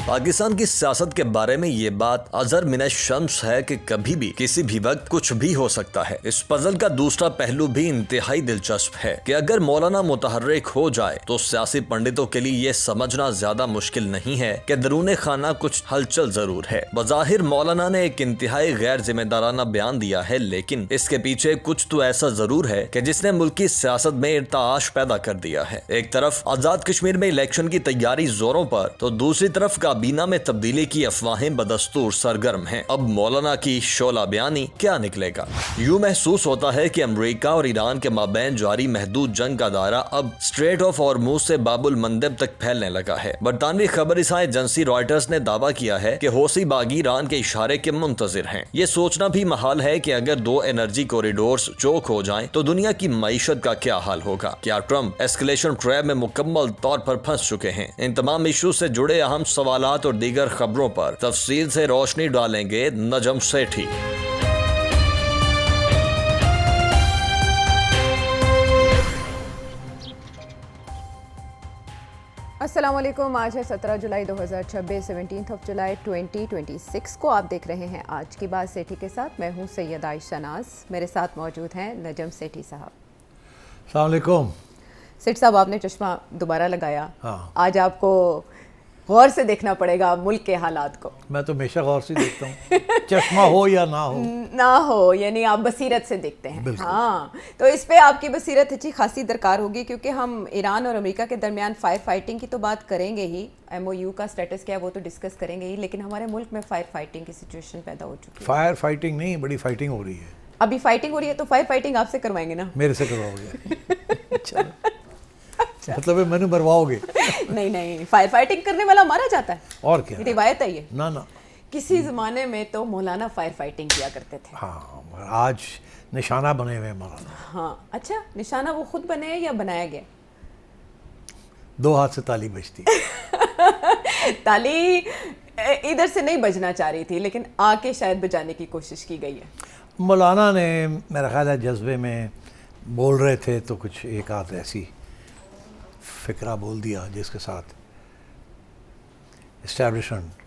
پاکستان کی سیاست کے بارے میں یہ بات ازہر من الشمس ہے کہ کبھی بھی کسی بھی وقت کچھ بھی ہو سکتا ہے۔ اس پزل کا دوسرا پہلو بھی انتہائی دلچسپ ہے کہ اگر مولانا متحرک ہو جائے تو سیاسی پنڈتوں کے لیے یہ سمجھنا زیادہ مشکل نہیں ہے کہ درون خانہ کچھ ہلچل ضرور ہے۔ بظاہر مولانا نے ایک انتہائی غیر ذمہ دارانہ بیان دیا ہے، لیکن اس کے پیچھے کچھ تو ایسا ضرور ہے کہ جس نے ملکی سیاست میں ارتعاش پیدا کر دیا ہے۔ ایک طرف آزاد کشمیر میں الیکشن کی تیاری زوروں پر تو دوسری طرف کابینہ میں تبدیلی کی افواہیں بدستور سرگرم ہیں۔ اب مولانا کی شعلہ بیانی کیا نکلے گا؟ یوں محسوس ہوتا ہے کہ امریکہ اور ایران کے مابین جاری محدود جنگ کا دائرہ اب اسٹریٹ آف ہارموز سے باب المندب تک پھیلنے لگا ہے۔ برطانوی خبر رساں ایجنسی رائٹرز نے دعویٰ کیا ہے کہ حوثی باغی ایران کے اشارے کے منتظر ہیں۔ یہ سوچنا بھی محال ہے کہ اگر دو انرجی کوریڈورز چوک ہو جائیں تو دنیا کی معیشت کا کیا حال ہوگا۔ کیا ٹرمپ ایسکلیشن ٹریپ میں مکمل طور پر پھنس چکے ہیں؟ ان تمام ایشو سے جڑے اہم سوالات اور دیگر خبروں پر تفصیل سے روشنی ڈالیں گے نجم سیٹھی۔ السلام علیکم۔ آج ہے 17 جولائی 2026، 17 جولائی 2026 کو آپ دیکھ رہے ہیں آج کی بات سیٹھی کے ساتھ۔ میں ہوں سید عائشہ ناز، میرے ساتھ موجود ہیں نجم سیٹھی صاحب۔ السلام علیکم۔ سیٹھ صاحب، آپ نے چشمہ دوبارہ لگایا، آج آپ کو غور سے دیکھنا پڑے گا ملک کے حالات کو۔ میں تو ہمیشہ غور سے دیکھتا ہوں، چشمہ ہو یا نہ ہو، یعنی آپ بصیرت سے دیکھتے ہیں۔ ہاں، تو اس پہ آپ کی بصیرت اچھی خاصی درکار ہوگی، کیونکہ ہم ایران اور امریکہ کے درمیان فائر فائٹنگ کی تو بات کریں گے ہی، ایم او یو کا سٹیٹس کیا ہے وہ تو ڈسکس کریں گے ہی، لیکن ہمارے ملک میں فائر فائٹنگ کی سچویشن پیدا ہو چکی ہے۔ فائر فائٹنگ نہیں، بڑی فائٹنگ ہو رہی ہے۔ ابھی فائٹنگ ہو رہی ہے تو فائر فائٹنگ آپ سے کروائیں گے نا؟ میرے سے کرواؤ گے؟ مطلب میں نے مرواؤ گے؟ نہیں، فائر فائٹنگ کرنے والا مارا جاتا ہے، اور کیا روایت ہے یہ؟ نہ کسی زمانے میں تو مولانا فائر فائٹنگ کیا کرتے تھے۔ ہاں، آج نشانہ بنے ہوئے مولانا۔ ہاں، اچھا، نشانہ وہ خود بنے یا بنایا گیا؟ دو ہاتھ سے تالی بجتی۔ تالی ادھر سے نہیں بجنا چاہ رہی تھی، لیکن آ کے شاید بجانے کی کوشش کی گئی ہے۔ مولانا نے میرا خیال ہے جذبے میں بول رہے تھے تو کچھ ایک آدھ ایسی فکرہ بول دیا جس کے ساتھ اسٹیبلشمنٹ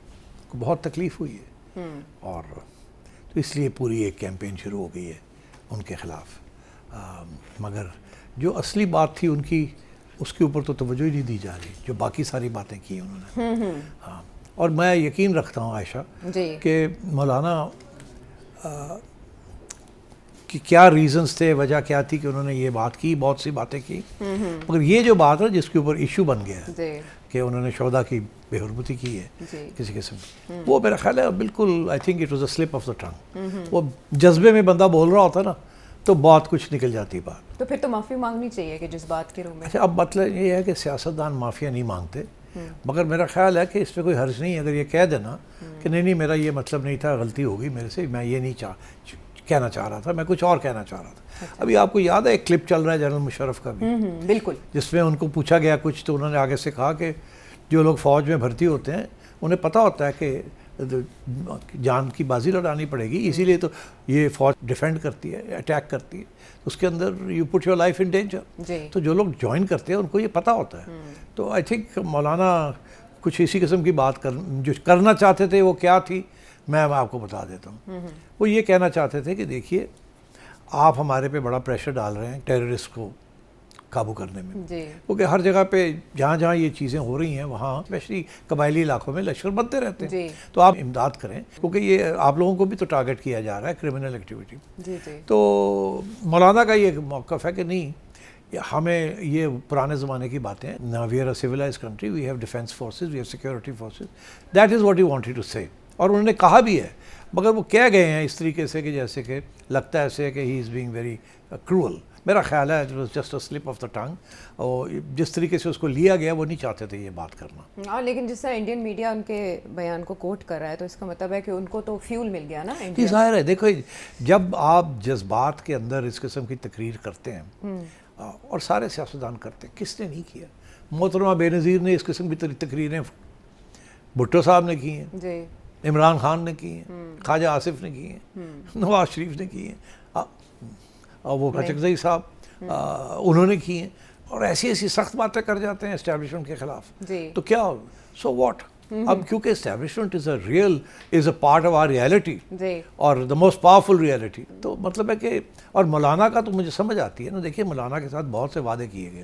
کو بہت تکلیف ہوئی ہے، اور تو اس لیے پوری ایک کیمپین شروع ہو گئی ہے ان کے خلاف۔ مگر جو اصلی بات تھی ان کی، اس کے اوپر تو توجہ ہی نہیں دی جا رہی، جو باقی ساری باتیں کی انہوں نے۔ ہاں، اور میں یقین رکھتا ہوں عائشہ کہ مولانا کہ کیا ریزنز تھے، وجہ کیا تھی کہ انہوں نے یہ بات کی، بہت سی باتیں کی، مگر یہ جو بات ہے جس کے اوپر ایشو بن گیا ہے کہ انہوں نے شہداء کی بے حرمتی کی ہے کسی قسم کی، وہ میرا خیال ہے بالکل I think it was a slip of the tongue. وہ جذبے میں بندہ بول رہا ہوتا نا تو بہت کچھ نکل جاتی بات۔ تو پھر تو معافی مانگنی چاہیے کہ جس بات کے روح میں۔ اچھا، اب مطلب یہ ہے کہ سیاستدان معافیا نہیں مانگتے، مگر میرا خیال ہے کہ اس پہ کوئی حرج نہیں، اگر یہ کہہ دینا کہ نہیں میرا یہ مطلب نہیں تھا، غلطی ہو گئی میرے سے، میں یہ نہیں کہنا چاہ رہا تھا، میں کچھ اور کہنا چاہ رہا تھا۔ ابھی آپ کو یاد ہے ایک کلپ چل رہا ہے جنرل مشرف کا بھی، بالکل، جس میں ان کو پوچھا گیا کچھ تو انہوں نے آگے سے کہا کہ جو لوگ فوج میں بھرتی ہوتے ہیں انہیں پتہ ہوتا ہے کہ جان کی بازی لڑانی پڑے گی، اسی لیے تو یہ فوج ڈیفینڈ کرتی ہے، اٹیک کرتی ہے، اس کے اندر you put your life in danger. تو جو لوگ جوائن کرتے ہیں ان کو یہ پتہ ہوتا ہے۔ تو آئی تھنک مولانا کچھ اسی قسم کی بات جو کرنا چاہتے تھے وہ کیا تھی میں آپ کو بتا دیتا ہوں۔ وہ یہ کہنا چاہتے تھے کہ دیکھیے آپ ہمارے پہ بڑا پریشر ڈال رہے ہیں ٹیررسٹ کو قابو کرنے میں، کیونکہ ہر جگہ پہ جہاں جہاں یہ چیزیں ہو رہی ہیں وہاں اسپیشلی قبائلی علاقوں میں لشکر بنتے رہتے ہیں، تو آپ امداد کریں، کیونکہ یہ آپ لوگوں کو بھی تو ٹارگٹ کیا جا رہا ہے کرمنل ایکٹیویٹی۔ تو مولانا کا یہ موقف ہے کہ نہیں، ہمیں یہ پرانے زمانے کی باتیں، we are a civilised country, we have defence forces, we have security forces, that is what he wanted to say, اور انہوں نے کہا بھی ہے، مگر وہ کہہ گئے ہیں اس طریقے سے کہ جیسے کہ لگتا ہے ایسے کہ he is being very cruel. میرا خیال ہے it was just a slip of the tongue, اور جس طریقے سے اس کو لیا گیا وہ نہیں چاہتے تھے یہ بات کرنا۔ لیکن جس طرح انڈین میڈیا ان کے بیان کو کوٹ کر رہا ہے تو اس کا مطلب ہے کہ ان کو تو فیول مل گیا نا۔ یہ ظاہر ہے، دیکھو جب آپ جذبات کے اندر اس قسم کی تقریر کرتے ہیں، اور سارے سیاستدان کرتے ہیں، کس نے نہیں کیا؟ محترمہ بے نظیر نے اس قسم کی تقریریں بھٹو صاحب نے کی ہیں، عمران خان نے کی ہیں، خواجہ آصف نے کی ہیں، نواز شریف نے کی ہیں، اور وہ کچکزئی صاحب انہوں نے کی ہیں، اور ایسی ایسی سخت باتیں کر جاتے ہیں اسٹیبلشمنٹ کے خلاف، تو کیا سو واٹ؟ اب کیونکہ establishment is a part of our reality جی اور دا موسٹ پاورفل ریئلٹی. تو مطلب ہے کہ اور مولانا کا تو مجھے سمجھ آتی ہے نا. دیکھیے مولانا کے ساتھ بہت سے وعدے کیے گئے.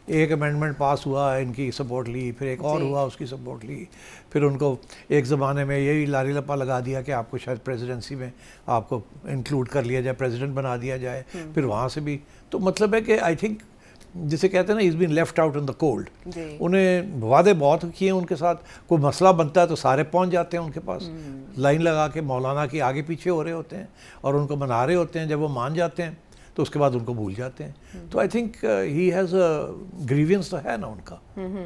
ایک امینڈمنٹ پاس ہوا, ان کی سپورٹ لی, پھر ایک اور ہوا, اس کی سپورٹ لی, پھر ان کو ایک زمانے میں یہی لاری لپا لگا دیا کہ آپ کو شاید پریزیڈنسی میں آپ کو انکلوڈ کر لیا جائے, پریزیڈنٹ بنا دیا جائے, پھر وہاں سے بھی. تو مطلب ہے کہ آئی تھنک جسے کہتے ہیں نا, has been left out in the cold. انہیں وعدے بہت کیے ان کے ساتھ, کوئی مسئلہ بنتا ہے تو سارے پہنچ جاتے ہیں ان کے پاس, لائن لگا کے مولانا کی آگے پیچھے ہو رہے ہوتے ہیں اور ان کو منا رہے ہوتے ہیں. جب وہ مان جاتے ہیں تو اس کے بعد ان کو بھول جاتے ہیں. تو I think he has a grievance تو ہے نا ان کا.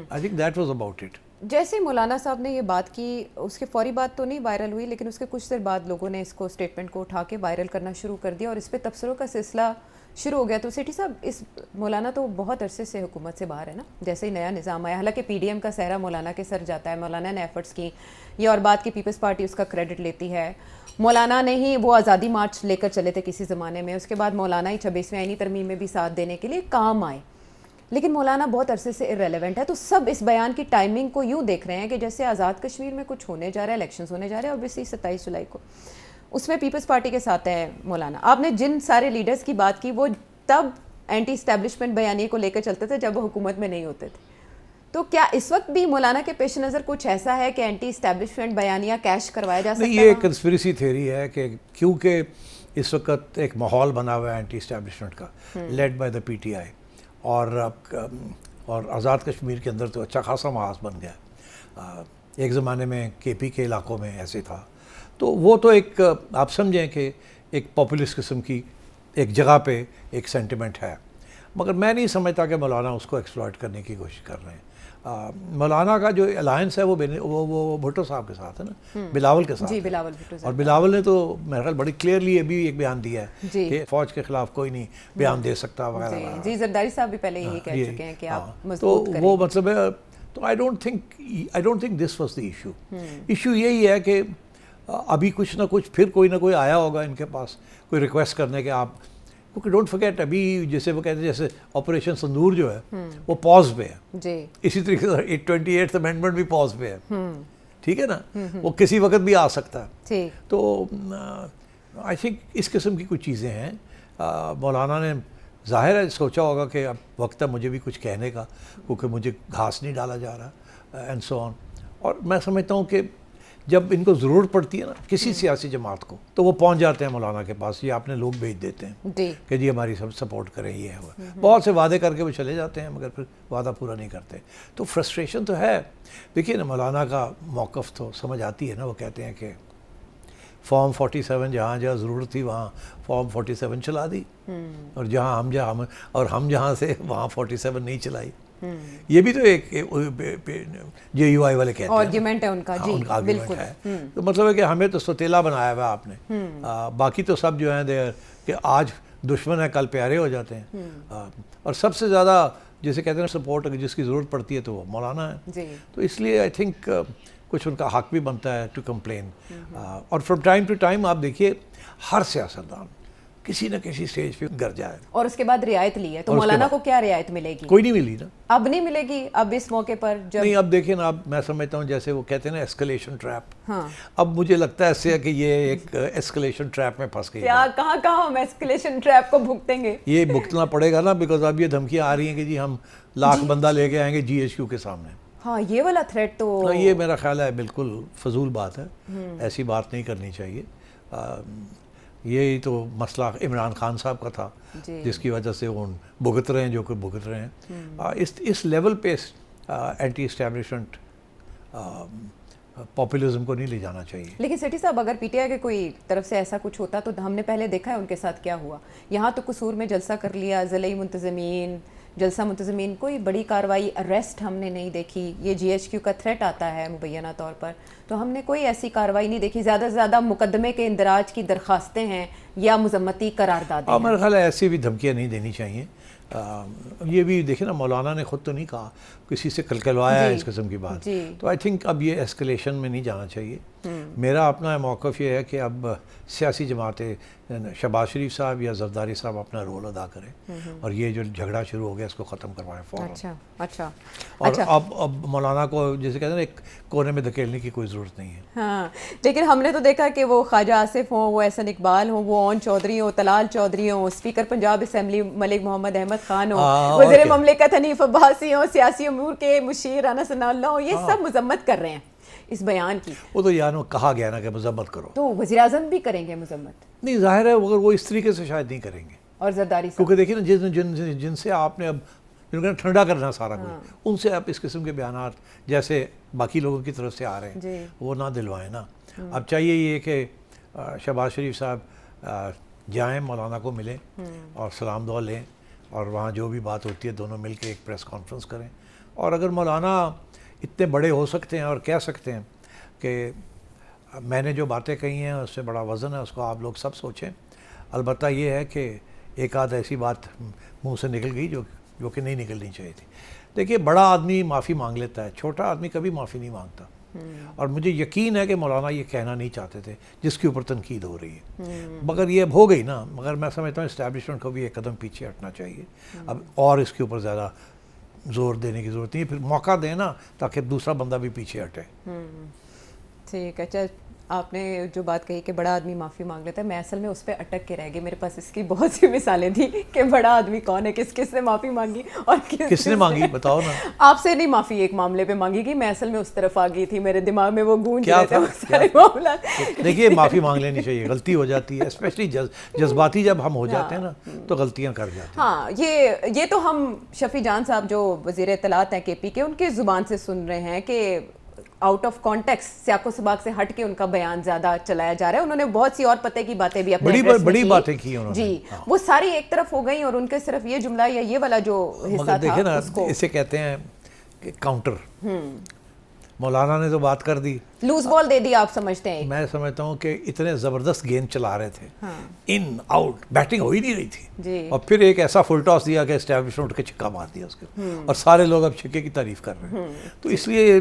I think that was about it. جیسے مولانا صاحب نے یہ بات کی, اس کے فوری بات تو نہیں وائرل ہوئی, لیکن اس کے کچھ دیر بعد لوگوں نے اس کو اسٹیٹمنٹ کو اٹھا کے وائرل کرنا شروع کر دیا اور اس پہ تبصروں کا سلسلہ شروع ہو گیا. تو سیٹھی صاحب, اس مولانا تو بہت عرصے سے حکومت سے باہر ہے نا, جیسے ہی نیا نظام آیا, حالانکہ پی ڈی ایم کا صحرا مولانا کے سر جاتا ہے, مولانا نے ایفرٹس کی, یہ اور بات کی پیپلز پارٹی اس کا کریڈٹ لیتی ہے. مولانا نے ہی وہ آزادی مارچ لے کر چلے تھے کسی زمانے میں, اس کے بعد مولانا ہی 26ویں آئینی ترمیم میں بھی ساتھ دینے کے لیے کام آئے, لیکن مولانا بہت عرصے سے ارریلیونٹ ہے. تو سب اس بیان کی ٹائمنگ کو یوں دیکھ رہے ہیں کہ جیسے آزاد کشمیر میں کچھ ہونے جا رہا ہے, الیکشنز ہونے جا رہے ہیں اوبیسلی 27 جولائی کو, اس میں پیپلز پارٹی کے ساتھ ہے مولانا. آپ نے جن سارے لیڈرز کی بات کی وہ تب اینٹی اسٹیبلشمنٹ بیانیے کو لے کر چلتے تھے جب وہ حکومت میں نہیں ہوتے تھے. تو کیا اس وقت بھی مولانا کے پیش نظر کچھ ایسا ہے کہ اینٹی اسٹیبلشمنٹ بیانیہ کیش کروایا جا سکتا ہے؟ یہ ایک کنسپریسی تھیوری ہے کہ کیونکہ اس وقت ایک ماحول بنا ہوا ہے اینٹی اسٹیبلشمنٹ کا, led by the P T I, اور آزاد کشمیر کے اندر تو اچھا خاصا محاذ بن گیا. ایک زمانے میں کے پی کے علاقوں میں ایسے تھا. تو وہ تو ایک آپ سمجھیں کہ ایک پاپولسٹ قسم کی ایک جگہ پہ ایک سینٹیمنٹ ہے, مگر میں نہیں سمجھتا کہ مولانا اس کو ایکسپلائٹ کرنے کی کوشش کر رہے ہیں. مولانا کا جو الائنس ہے وہ بھٹو صاحب کے ساتھ ہے نا, بلاول کے ساتھ. جی بلاول بھٹو صاحب. اور بلاول نے تو میرے خیال بڑی کلیئرلی ابھی ایک بیان دیا ہے کہ فوج کے خلاف کوئی نہیں بیان دے سکتا وغیرہ. جی زرداری صاحب بھی پہلے یہی کہہ چکے ہیں کہ آپ مضبوط کریں. تو وہ مطلب ہے, تو آئی don't think this was the issue. Issue یہی ہے کہ ابھی کچھ نہ کچھ پھر کوئی نہ کوئی آیا ہوگا ان کے پاس کوئی ریکویسٹ کرنے کے آپ, کیونکہ ڈونٹ فرگیٹ ابھی جیسے وہ کہتے ہیں جیسے آپریشن سندور جو ہے وہ پاز پہ ہے جی, اسی طریقے سے 28th امینڈمنٹ بھی پاز پہ ہے, ٹھیک ہے نا, وہ کسی وقت بھی آ سکتا ہے. تو آئی تھنک اس قسم کی کچھ چیزیں ہیں. مولانا نے ظاہر ہے سوچا ہوگا کہ اب وقت ہے مجھے بھی کچھ کہنے کا, کیونکہ مجھے گھاس نہیں ڈالا جا رہا اینڈ سو آن. اور میں سمجھتا ہوں کہ جب ان کو ضرورت پڑتی ہے نا کسی سیاسی جماعت کو, تو وہ پہنچ جاتے ہیں مولانا کے پاس, یہ اپنے لوگ بھیج دیتے ہیں کہ جی ہماری سب سپورٹ کریں. یہ ہے بہت سے وعدے کر کے وہ چلے جاتے ہیں مگر پھر وعدہ پورا نہیں کرتے. تو فرسٹریشن تو ہے. دیکھیے نا مولانا کا موقف تو سمجھ آتی ہے نا, وہ کہتے ہیں کہ فارم 47 جہاں جہاں ضرورت تھی وہاں فارم 47 چلا دی, اور ہم جہاں سے وہاں 47 نہیں چلائی. یہ بھی تو ایک جے یو آئی والے کہتے ہیں آرگیومنٹ ہے ان کا. جی بالکل ہے. تو مطلب ہے کہ ہمیں تو ستیلا بنایا ہوا آپ نے, باقی تو سب جو ہیں دے کہ آج دشمن ہے کل پیارے ہو جاتے ہیں. اور سب سے زیادہ جیسے کہتے ہیں سپورٹ جس کی ضرورت پڑتی ہے تو وہ مولانا ہے. تو اس لیے آئی تھنک کچھ ان کا حق بھی بنتا ہے ٹو کمپلین. اور فرام ٹائم ٹو ٹائم آپ دیکھیے ہر سیاستدان کسی نہ کسی سٹیج پہ گر جائے اور اس کے بعد رعایت لی ہے. تو مولانا کو کیا رعایت ملے گی؟ کوئی نہیں ملی نا, اب نہیں ملے گی. اب اس موقع پر جب نہیں, اب دیکھیں نا, اب میں سمجھتا ہوں جیسے وہ کہتے ہیں نا ایسکلیشن ٹریپ, اب مجھے لگتا ہے ایسے ہے کہ یہ ایک ایسکلیشن ٹریپ میں پھنس گئی. کیا کہاں ہم ایسکلیشن ٹریپ کو بھگتیں گے؟ یہ بھگتنا پڑے گا نا, بیکاز اب یہ دھمکیاں آ رہی ہیں کہ جی ہم لاکھ بندہ لے کے آئیں گے جی ایچ کیو کے سامنے. ہاں یہ والا تھریٹ تو یہ میرا خیال ہے بالکل فضول بات ہے, ایسی بات نہیں کرنی چاہیے. یہی تو مسئلہ عمران خان صاحب کا تھا جس کی وجہ سے وہ بھگت رہے ہیں جو کہ بھگت رہے ہیں. اس لیول پہ اینٹی اسٹیبلشمنٹ پاپولزم کو نہیں لے جانا چاہیے. لیکن سیٹھی صاحب اگر پی ٹی آئی کے کوئی طرف سے ایسا کچھ ہوتا تو ہم نے پہلے دیکھا ہے ان کے ساتھ کیا ہوا. یہاں تو قصور میں جلسہ کر لیا, ضلعی منتظمین, جلسہ منتظمین, کوئی بڑی کارروائی, اریسٹ ہم نے نہیں دیکھی. یہ جی ایچ کیو کا تھریٹ آتا ہے مبینہ طور پر, تو ہم نے کوئی ایسی کارروائی نہیں دیکھی. زیادہ سے زیادہ مقدمے کے اندراج کی درخواستیں ہیں یا مذمتی قراردادیں ہیں. میرا خیال ہے ایسی بھی دھمکیاں نہیں دینی چاہیے. یہ بھی دیکھیں نا, مولانا نے خود تو نہیں کہا, کسی سے کلکلوایا ہے اس قسم کی بات. تو آئی تھنک اب یہ ایسکلیشن میں نہیں جانا چاہیے. میرا اپنا موقف یہ ہے کہ اب سیاسی جماعتیں, شہباز شریف صاحب یا زرداری صاحب اپنا رول ادا کریں اور یہ جو جھگڑا شروع ہو گیا اس کو ختم کروائیں فوراً. اچھا اور اب مولانا کو جیسے کہتے ہیں نا ایک کونے میں دھکیلنے کی کوئی ضرورت نہیں ہے. ہاں لیکن ہم نے تو دیکھا کہ وہ خواجہ آصف ہوں, وہ احسن اقبال ہوں, وہ اون چودھری ہوں, طلال چودھری ہوں, اسپیکر پنجاب اسمبلی ملک محمد احمد خان ہوں, وزیر مملکت حنیف عباسی ہوں, سیاسی امور کے مشیر رانا ثناء اللہ ہوں, یہ سب مذمت کر رہے ہیں اس بیان کی. وہ تو یعنی کہا گیا نا کہ مذمت کرو, تو وزیر اعظم بھی کریں گے مذمت؟ نہیں, ظاہر ہے مگر وہ اس طریقے سے شاید نہیں کریں گے. اور زرداری صاحب کیونکہ دیکھیے نا جن سے آپ نے اب ٹھنڈا کرنا سارا کچھ, ان سے آپ اس قسم کے بیانات جیسے باقی لوگوں کی طرف سے آ رہے ہیں وہ نہ دلوائیں نا. اب چاہیے یہ کہ شہباز شریف صاحب جائیں, مولانا کو ملیں اور سلام دعا لیں, اور وہاں جو بھی بات ہوتی ہے دونوں مل کے ایک پریس کانفرنس کریں. اور اگر مولانا اتنے بڑے ہو سکتے ہیں اور کہہ سکتے ہیں کہ میں نے جو باتیں کہی ہیں اس سے بڑا وزن ہے, اس کو آپ لوگ سب سوچیں. البتہ یہ ہے کہ ایک آدھ ایسی بات منہ سے نکل گئی جو کہ نہیں نکلنی چاہیے تھی. دیکھیے بڑا آدمی معافی مانگ لیتا ہے, چھوٹا آدمی کبھی معافی نہیں مانگتا. اور مجھے یقین ہے کہ مولانا یہ کہنا نہیں چاہتے تھے جس کے اوپر تنقید ہو رہی ہے, مگر یہ اب ہو گئی نا. مگر میں سمجھتا ہوں اسٹیبلشمنٹ کو بھی ایک قدم پیچھے ہٹنا چاہیے اب, اور اس کے اوپر زیادہ زور دینے کی ضرورت نہیں ہے. پھر موقع دیں نا تاکہ دوسرا بندہ بھی پیچھے ہٹے. ٹھیک ہے. اچھا آپ نے جو بات کہی کہ بڑا آدمی معافی مانگ لیتا ہے, میں اصل میں اس پہ اٹک کے رہ گئی. میرے پاس اس کی بہت سی مثالیں تھیں کہ بڑا آدمی کون ہے, کس نے معافی مانگی اور کس نے مانگی بتاؤ نا. آپ سے نہیں معافی ایک معاملے پہ مانگی گئی, میں اصل میں اس طرف آ گئی تھی, میرے دماغ میں وہ گونج رہے تھے سارے معاملات. دیکھیے معافی مانگ لینی چاہیے, غلطی ہو جاتی ہے, اسپیشلی جذباتی جب ہم ہو جاتے ہیں نا تو غلطیاں کر جاتے ہیں. ہاں یہ تو ہم شفیع جان صاحب جو وزیر اطلاعات ہیں کے پی کے, ان کی زبان سے سن رہے ہیں کہ آؤٹ آف کانٹیکس, سیاق و سباق سے ہٹ کے ان کا بیان زیادہ چلایا جا رہا ہے. انہوں نے بہت سی اور پتے کی باتیں بھی اپنے بڑی باتیں کی انہوں نے, جی وہ ساری ایک طرف ہو گئیں اور ان کے صرف یہ جملہ یا یہ والا جو حصہ تھا اس کو اسے کہتے ہیں کہ کاؤنٹر. مولانا نے تو بات کر دی, لوز بال دے دی, آپ سمجھتے ہیں؟ میں سمجھتا ہوں کہ اتنے زبردست گیند چلا رہے تھے, ان آؤٹ بیٹنگ ہو ہی نہیں رہی تھی, اور پھر ایک ایسا فل ٹاس دیا کہ اسٹیبلشمنٹ اٹھ کے چھکا مار دیا اس کے, اور سارے لوگ اب چھکے کی تعریف کر رہے ہیں. تو اس لیے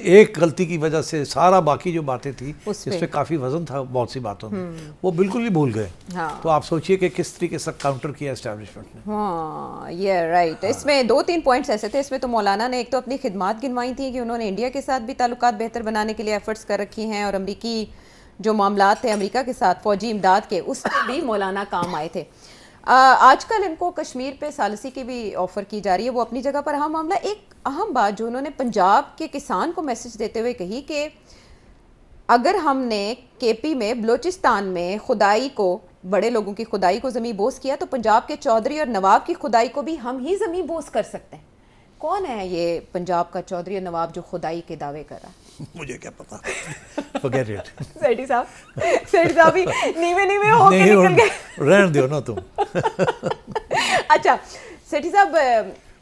ایک غلطی کی وجہ سے سارا باقی جو باتیں تھی اس پہ کافی وزن تھا بہت سی باتوں میں, وہ بالکل ہی بھول گئے. تو آپ سوچئے کہ کس طریقے سے کاؤنٹر کیا اسٹیبلشمنٹ نے. ہاں یہ رائٹ. اس میں 2-3 پوائنٹس ایسے تھے. اس میں تو مولانا نے ایک تو اپنی خدمات گنوائی تھیں کہ انہوں نے انڈیا کے ساتھ بھی تعلقات بہتر بنانے کے لیے ایفرٹس کر رکھی ہیں, اور امریکی جو معاملات تھے امریکہ کے ساتھ فوجی امداد کے, اس میں بھی مولانا کام آئے تھے. آج کل ان کو کشمیر پہ ثالثی کی بھی آفر کی جا رہی ہے, وہ اپنی جگہ پر اہم معاملہ. ایک اہم بات جو انہوں نے پنجاب کے کسان کو میسج دیتے ہوئے کہی کہ اگر ہم نے کے پی میں بلوچستان میں خدائی کو, بڑے لوگوں کی خدائی کو زمیں بوس کیا, تو پنجاب کے چودھری اور نواب کی خدائی کو بھی ہم ہی زمیں بوس کر سکتے ہیں. کون ہے یہ پنجاب کا چودھری اور نواب جو خدائی کے دعوے کر رہا ہے؟ مجھے کیا پتا, forget it. سیٹھی صاحب ہی نیوے ہو کے نکل گئے, رہن دیو نا تم. اچھا سیٹھی صاحب,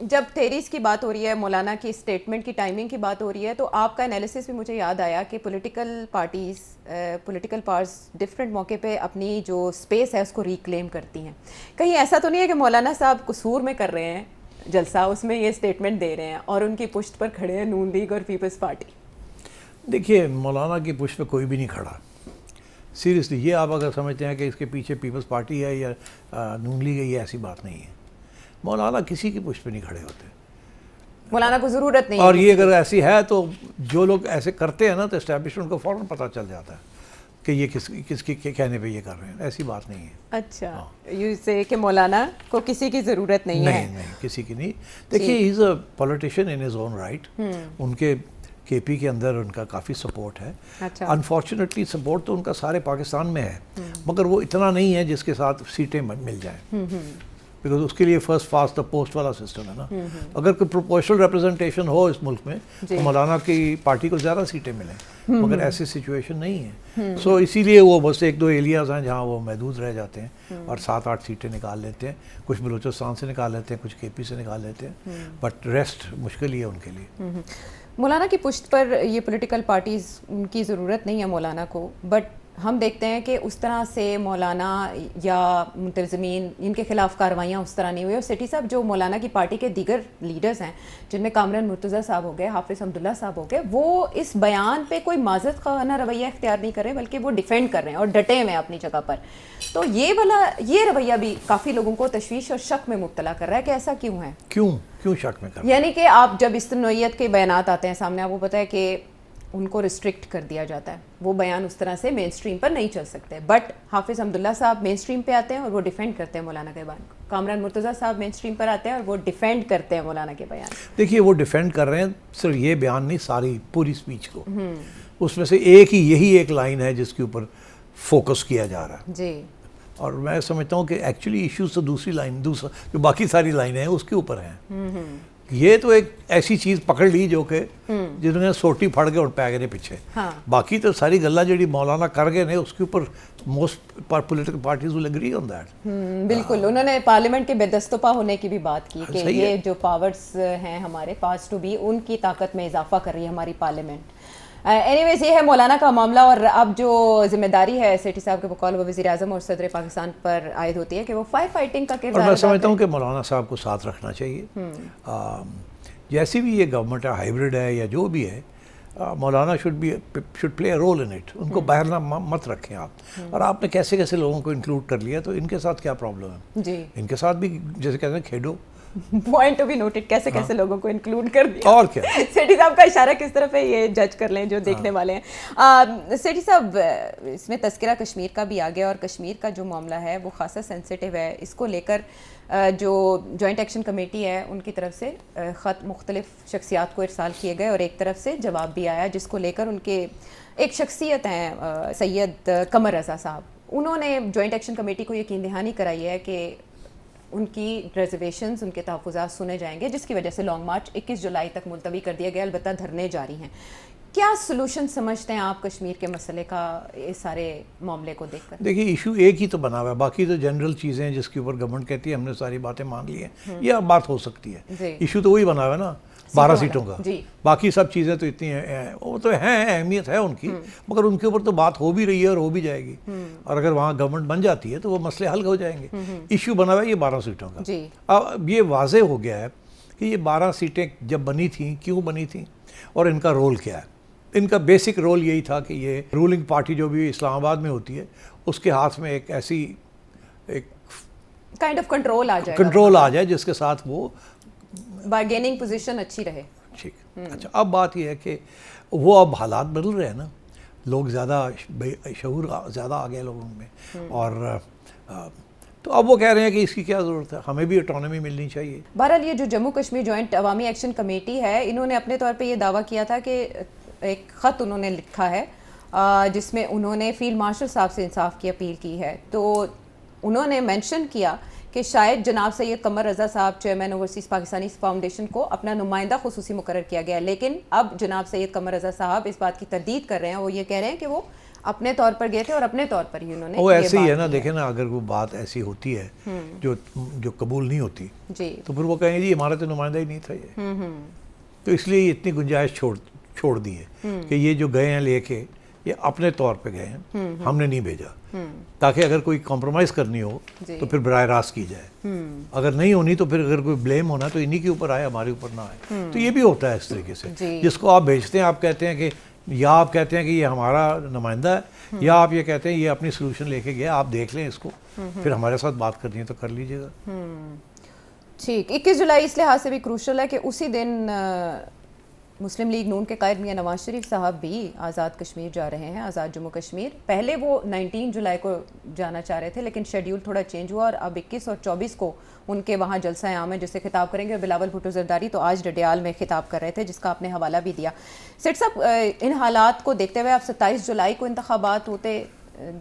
جب تھیریز کی بات ہو رہی ہے, مولانا کی اسٹیٹمنٹ کی ٹائمنگ کی بات ہو رہی ہے, تو آپ کا انالیسس بھی مجھے یاد آیا کہ پولیٹیکل پارٹیز ڈفرینٹ موقع پہ اپنی جو اسپیس ہے اس کو ریکلیم کرتی ہیں. کہیں ایسا تو نہیں ہے کہ مولانا صاحب قصور میں کر رہے ہیں جلسہ, اس میں یہ اسٹیٹمنٹ دے رہے ہیں اور ان کی پشت پر کھڑے ہیں نون لیگ اور پیپلز پارٹی؟ دیکھیے مولانا کی پشت پہ کوئی بھی نہیں کھڑا سیریسلی. یہ آپ اگر سمجھتے ہیں کہ اس کے پیچھے پیپلز پارٹی ہے یا نون لیگ ہے, یہ ایسی بات نہیں ہے. مولانا کسی کی پشت پہ نہیں کھڑے ہوتے, مولانا کو ضرورت نہیں. اور یہ اگر ایسی ہے تو جو لوگ ایسے کرتے ہیں نا تو اسٹیبلشمنٹ کو فوراً پتہ چل جاتا ہے کہ یہ کس کے کہنے پہ یہ کر رہے ہیں. ایسی بات نہیں ہے. اچھا یوں سے کہ مولانا کو کسی کی ضرورت نہیں ہے. نہیں کسی کی نہیں. دیکھیے he is a politician in his own right. ان کے کے پی کے اندر ان کا کافی سپورٹ ہے. انفارچونیٹلی سپورٹ تو ان کا سارے پاکستان میں ہے, مگر وہ اتنا نہیں ہے جس کے ساتھ سیٹیں مل جائیں, بیکاز اس کے لیے فرسٹ فاسٹ دا پوسٹ والا سسٹم ہے نا. اگر کوئی پروپورشنل ریپرزنٹیشن ہو اس ملک میں تو مولانا کی پارٹی کو زیادہ سیٹیں ملیں, مگر ایسی سچویشن نہیں ہے. سو اسی لیے وہ بس 1-2 ایریاز ہیں جہاں وہ محدود رہ جاتے ہیں اور 7-8 سیٹیں نکال لیتے ہیں. کچھ بلوچستان سے نکال لیتے ہیں, کچھ کے پی سے نکال لیتے ہیں, بٹ ریسٹ مشکل ہی ہے ان کے لیے. مولانا کی پشت پر یہ پولیٹیکل پارٹیز کی ضرورت نہیں ہے مولانا کو, بٹ ہم دیکھتے ہیں کہ اس طرح سے مولانا یا منتظمین ان کے خلاف کاروائیاں اس طرح نہیں ہوئی. اور سیٹھی صاحب جو مولانا کی پارٹی کے دیگر لیڈرز ہیں جن میں کامران مرتضیٰ صاحب ہو گئے, حافظ عبداللہ صاحب ہو گئے, وہ اس بیان پہ کوئی معذرت خواہ رویہ اختیار نہیں کر رہے, بلکہ وہ ڈیفینڈ کر رہے ہیں اور ڈٹے ہوئے ہیں اپنی جگہ پر. تو یہ رویہ بھی کافی لوگوں کو تشویش اور شک میں مبتلا کر رہا ہے کہ ایسا کیوں ہے؟ کیوں شک میں کر رہا ہے؟ یعنی کہ آپ جب اس نوعیت کے بیانات آتے ہیں سامنے، آپ کو پتہ ہے کہ ان کو ریسٹرکٹ کر دیا جاتا ہے، وہ بیان اس طرح سے مین سٹریم پر نہیں چل سکتے، بٹ حافظ حمداللہ صاحب مین سٹریم پہ آتے ہیں اور وہ ڈیفینڈ کرتے ہیں مولانا کے بیان کو، کامران مرتضیٰ صاحب مین سٹریم پر آتے ہیں اور وہ ڈیفینڈ کرتے ہیں مولانا کے بیان۔ دیکھیے وہ ڈیفینڈ کر رہے ہیں صرف یہ بیان نہیں، ساری پوری سپیچ کو، اس میں سے یہی ایک لائن ہے جس کے اوپر فوکس کیا جا رہا ہے جی، اور میں سمجھتا ہوں کہ ایکچولی ایشوز تو دوسرا جو باقی ساری لائنیں ہیں اس کے اوپر ہیں۔ یہ تو ایک ایسی چیز پکڑ لی جو کہ جنہوں نے سوٹی پھڑ کے اور پی گئے پچھے، باقی تو ساری گلا جڑی مولانا کر گئے نے اس کے اوپر most political parties will agree on that. بالکل، انہوں نے پارلیمنٹ کے بے دستپا ہونے کی بھی بات کی کہ یہ جو پاورز ہیں ہمارے پاس ٹو بی، ان کی طاقت میں اضافہ کر رہی ہے ہماری پارلیمنٹ۔ اینی ویز، یہ ہے مولانا کا معاملہ، اور اب جو ذمہ داری ہے سیٹھی صاحب کے بقول وہ وزیر اعظم اور صدر پاکستان پر عائد ہوتی ہے کہ وہ فائر فائٹنگ کا کردار، اور میں سمجھتا ہوں کہ مولانا صاحب کو ساتھ رکھنا چاہیے، جیسی بھی یہ گورنمنٹ ہے، ہائیبرڈ ہے یا جو بھی ہے، Maulana should play a role in it, ان کو باہر نہ مت رکھیں آپ۔ اور آپ نے کیسے لوگوں کو انکلوڈ کر لیا، تو ان کے ساتھ کیا پرابلم ہے؟ جی، ان کے ساتھ بھی جیسے کہتے ہیں کھیڈو، پوائنٹ ٹو بی نوٹڈ، کیسے لوگوں کو انکلوڈ کر دیا، اور کیا۔ سیٹھی صاحب کا اشارہ کس طرف ہے یہ جج کر لیں جو دیکھنے والے ہیں۔ سیٹھی صاحب، اس میں تذکرہ کشمیر کا بھی آ گیا، اور کشمیر کا جو معاملہ ہے وہ خاصا سینسٹیو ہے، اس کو لے کر جو جوائنٹ ایکشن کمیٹی ہے ان کی طرف سے خط مختلف شخصیات کو ارسال کیے گئے، اور ایک طرف سے جواب بھی آیا جس کو لے کر ان کے ایک شخصیت ہیں سید قمر رضا صاحب، انہوں نے جوائنٹ ایکشن کمیٹی کو یقین دہانی کرائی ہے کہ ان کی ریزرویشنز، ان کے تحفظات سنے جائیں گے، جس کی وجہ سے لانگ مارچ 21 جولائی تک ملتوی کر دیا گیا، البتہ دھرنے جاری ہیں۔ کیا سلوشن سمجھتے ہیں آپ کشمیر کے مسئلے کا اس سارے معاملے کو دیکھ کر؟ دیکھیے ایشو ایک ہی تو بنا ہوا ہے، باقی تو جنرل چیزیں ہیں جس کے اوپر گورنمنٹ کہتی ہے ہم نے ساری باتیں مان لی ہیں، یہ اب بات ہو سکتی ہے۔ ایشو تو وہی بنا ہوا ہے نا، 12 سیٹوں کا، باقی سب چیزیں تو اتنی ہیں، وہ تو ہیں، اہمیت ہے ان کی، مگر ان کے اوپر تو بات ہو بھی رہی ہے اور ہو بھی جائے گی، اور اگر وہاں گورنمنٹ بن جاتی ہے تو وہ مسئلے حل ہو جائیں گے۔ ایشو بنا ہوا ہے یہ 12 سیٹوں کا۔ اب یہ واضح ہو گیا ہے کہ یہ 12 سیٹیں جب بنی تھیں، کیوں بنی تھیں، اور ان کا رول کیا ہے۔ ان کا بیسک رول یہی تھا کہ یہ رولنگ پارٹی جو بھی اسلام آباد میں ہوتی ہے اس کے ہاتھ میں ایک ایسی ایک کائنڈ آف کنٹرول آ جائے جس کے ساتھ وہ بارگیننگ پوزیشن اچھی رہے۔ ٹھیک، اچھا اب بات یہ ہے کہ وہ اب حالات بدل رہے ہیں نا، لوگ زیادہ شعور زیادہ آ گئے لوگوں میں، اور تو اب وہ کہہ رہے ہیں کہ اس کی کیا ضرورت ہے، ہمیں بھی اٹانومی ملنی چاہیے۔ بہرحال یہ جو جموں کشمیر جوائنٹ عوامی ایکشن کمیٹی ہے، انہوں نے اپنے طور پہ یہ دعویٰ کیا تھا کہ ایک خط انہوں نے لکھا ہے جس میں انہوں نے فیلڈ مارشل صاحب سے انصاف کی اپیل کی ہے، تو انہوں نے مینشن کیا کہ شاید جناب سید قمر رضا صاحب چیئرمین اوورسیز پاکستانی فاؤنڈیشن کو اپنا نمائندہ خصوصی مقرر کیا گیا، لیکن اب جناب سید قمر رضا صاحب اس بات کی تردید کر رہے ہیں، وہ یہ کہہ رہے ہیں کہ وہ اپنے طور پر گئے تھے اور اپنے طور پر ہی انہوں نے، وہ ایسے ہی ہے نا، دیکھیں نا، اگر وہ بات ایسی ہوتی ہے جو قبول نہیں ہوتی تو پھر وہ کہیں گے جی ہمارا تو نمائندہ ہی نہیں تھا یہ، تو اس لیے اتنی گنجائش چھوڑ دی ہے کہ یہ جو گئے ہیں لے کے، یہ اپنے طور پہ گئے ہیں، ہم نے نہیں بھیجا، تاکہ اگر کوئی کمپرومائز کرنی ہو تو پھر براہ راست کی جائے، اگر نہیں ہونی تو پھر اگر کوئی بلیم ہونا تو انہی کے اوپر آئے، ہمارے اوپر نہ آئے۔ تو یہ بھی ہوتا ہے اس طریقے سے، جس کو آپ بھیجتے ہیں آپ کہتے ہیں کہ یا آپ کہتے ہیں کہ یہ ہمارا نمائندہ ہے، یا آپ یہ کہتے ہیں یہ اپنی سلوشن لے کے گیا، آپ دیکھ لیں اس کو، پھر ہمارے ساتھ بات کرنی ہے تو کر لیجیے گا۔ ٹھیک، 21 جولائی اس لحاظ سے بھی کروشل ہے کہ اسی دن مسلم لیگ نون کے قائد میاں نواز شریف صاحب بھی آزاد کشمیر جا رہے ہیں، آزاد جموں کشمیر۔ پہلے وہ 19 جولائی کو جانا چاہ رہے تھے لیکن شیڈیول تھوڑا چینج ہوا، اور اب 21 اور 24 کو ان کے وہاں جلسہ عام ہے جسے خطاب کریں گے۔ بلاول بھٹو زرداری تو آج ڈڈیال میں خطاب کر رہے تھے جس کا آپ نے حوالہ بھی دیا۔ سیٹ صاحب، ان حالات کو دیکھتے ہوئے آپ 27 جولائی کو انتخابات ہوتے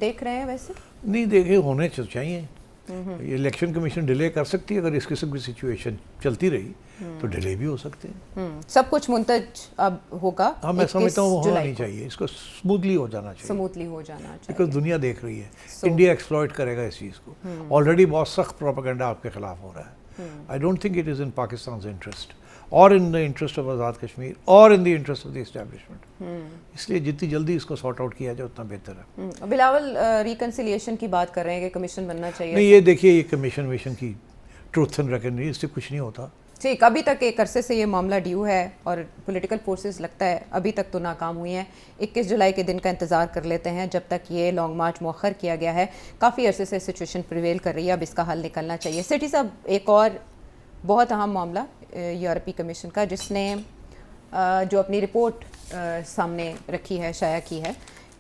دیکھ رہے ہیں؟ ویسے نہیں دیکھے، ہونے چاہیے، یہ الیکشن کمیشن ڈیلے کر سکتی ہے، اگر اس قسم کی سچویشن چلتی رہی تو ڈیلے بھی ہو سکتے ہیں۔ سب کچھ منتج اب ہوگا، ہاں میں سمجھتا ہوں وہ ہونا نہیں چاہیے، اس کو سموتھلی ہو جانا چاہیے، بیکاز دنیا دیکھ رہی ہے، انڈیا ایکسپلائٹ کرے گا اس چیز کو، آلریڈی بہت سخت پروپیگنڈا آپ کے خلاف ہو رہا ہے۔ I don't think it is in Pakistan's interest اور in the interest of Azad Kashmir اور in the interest of the establishment, اس لیے جتنی جلدی اس کو سارٹ آؤٹ کیا جائے اتنا بہتر ہے۔ بلاول ریکنسیلیشن کی بات کر رہے ہیں کہ کمیشن بننا چاہیے۔ نہیں، یہ دیکھیے، یہ کمیشن کی ٹروتھ اینڈ ریکنسیلیشن، اس سے کچھ نہیں ہوتا، ٹھیک، ابھی تک ایک عرصے سے یہ معاملہ ڈیو ہے اور پولیٹیکل فورسز لگتا ہے ابھی تک تو ناکام ہوئی ہیں. 21 جولائی کے دن کا انتظار کر لیتے ہیں جب تک یہ لانگ مارچ مؤخر کیا گیا ہے. کافی عرصے سے سچویشن پریویل کر رہی ہے, اب اس کا حل نکلنا چاہیے. سٹی صاحب, ایک اور بہت اہم معاملہ یورپی کمیشن کا, جس نے جو اپنی رپورٹ سامنے رکھی ہے, شائع کی ہے,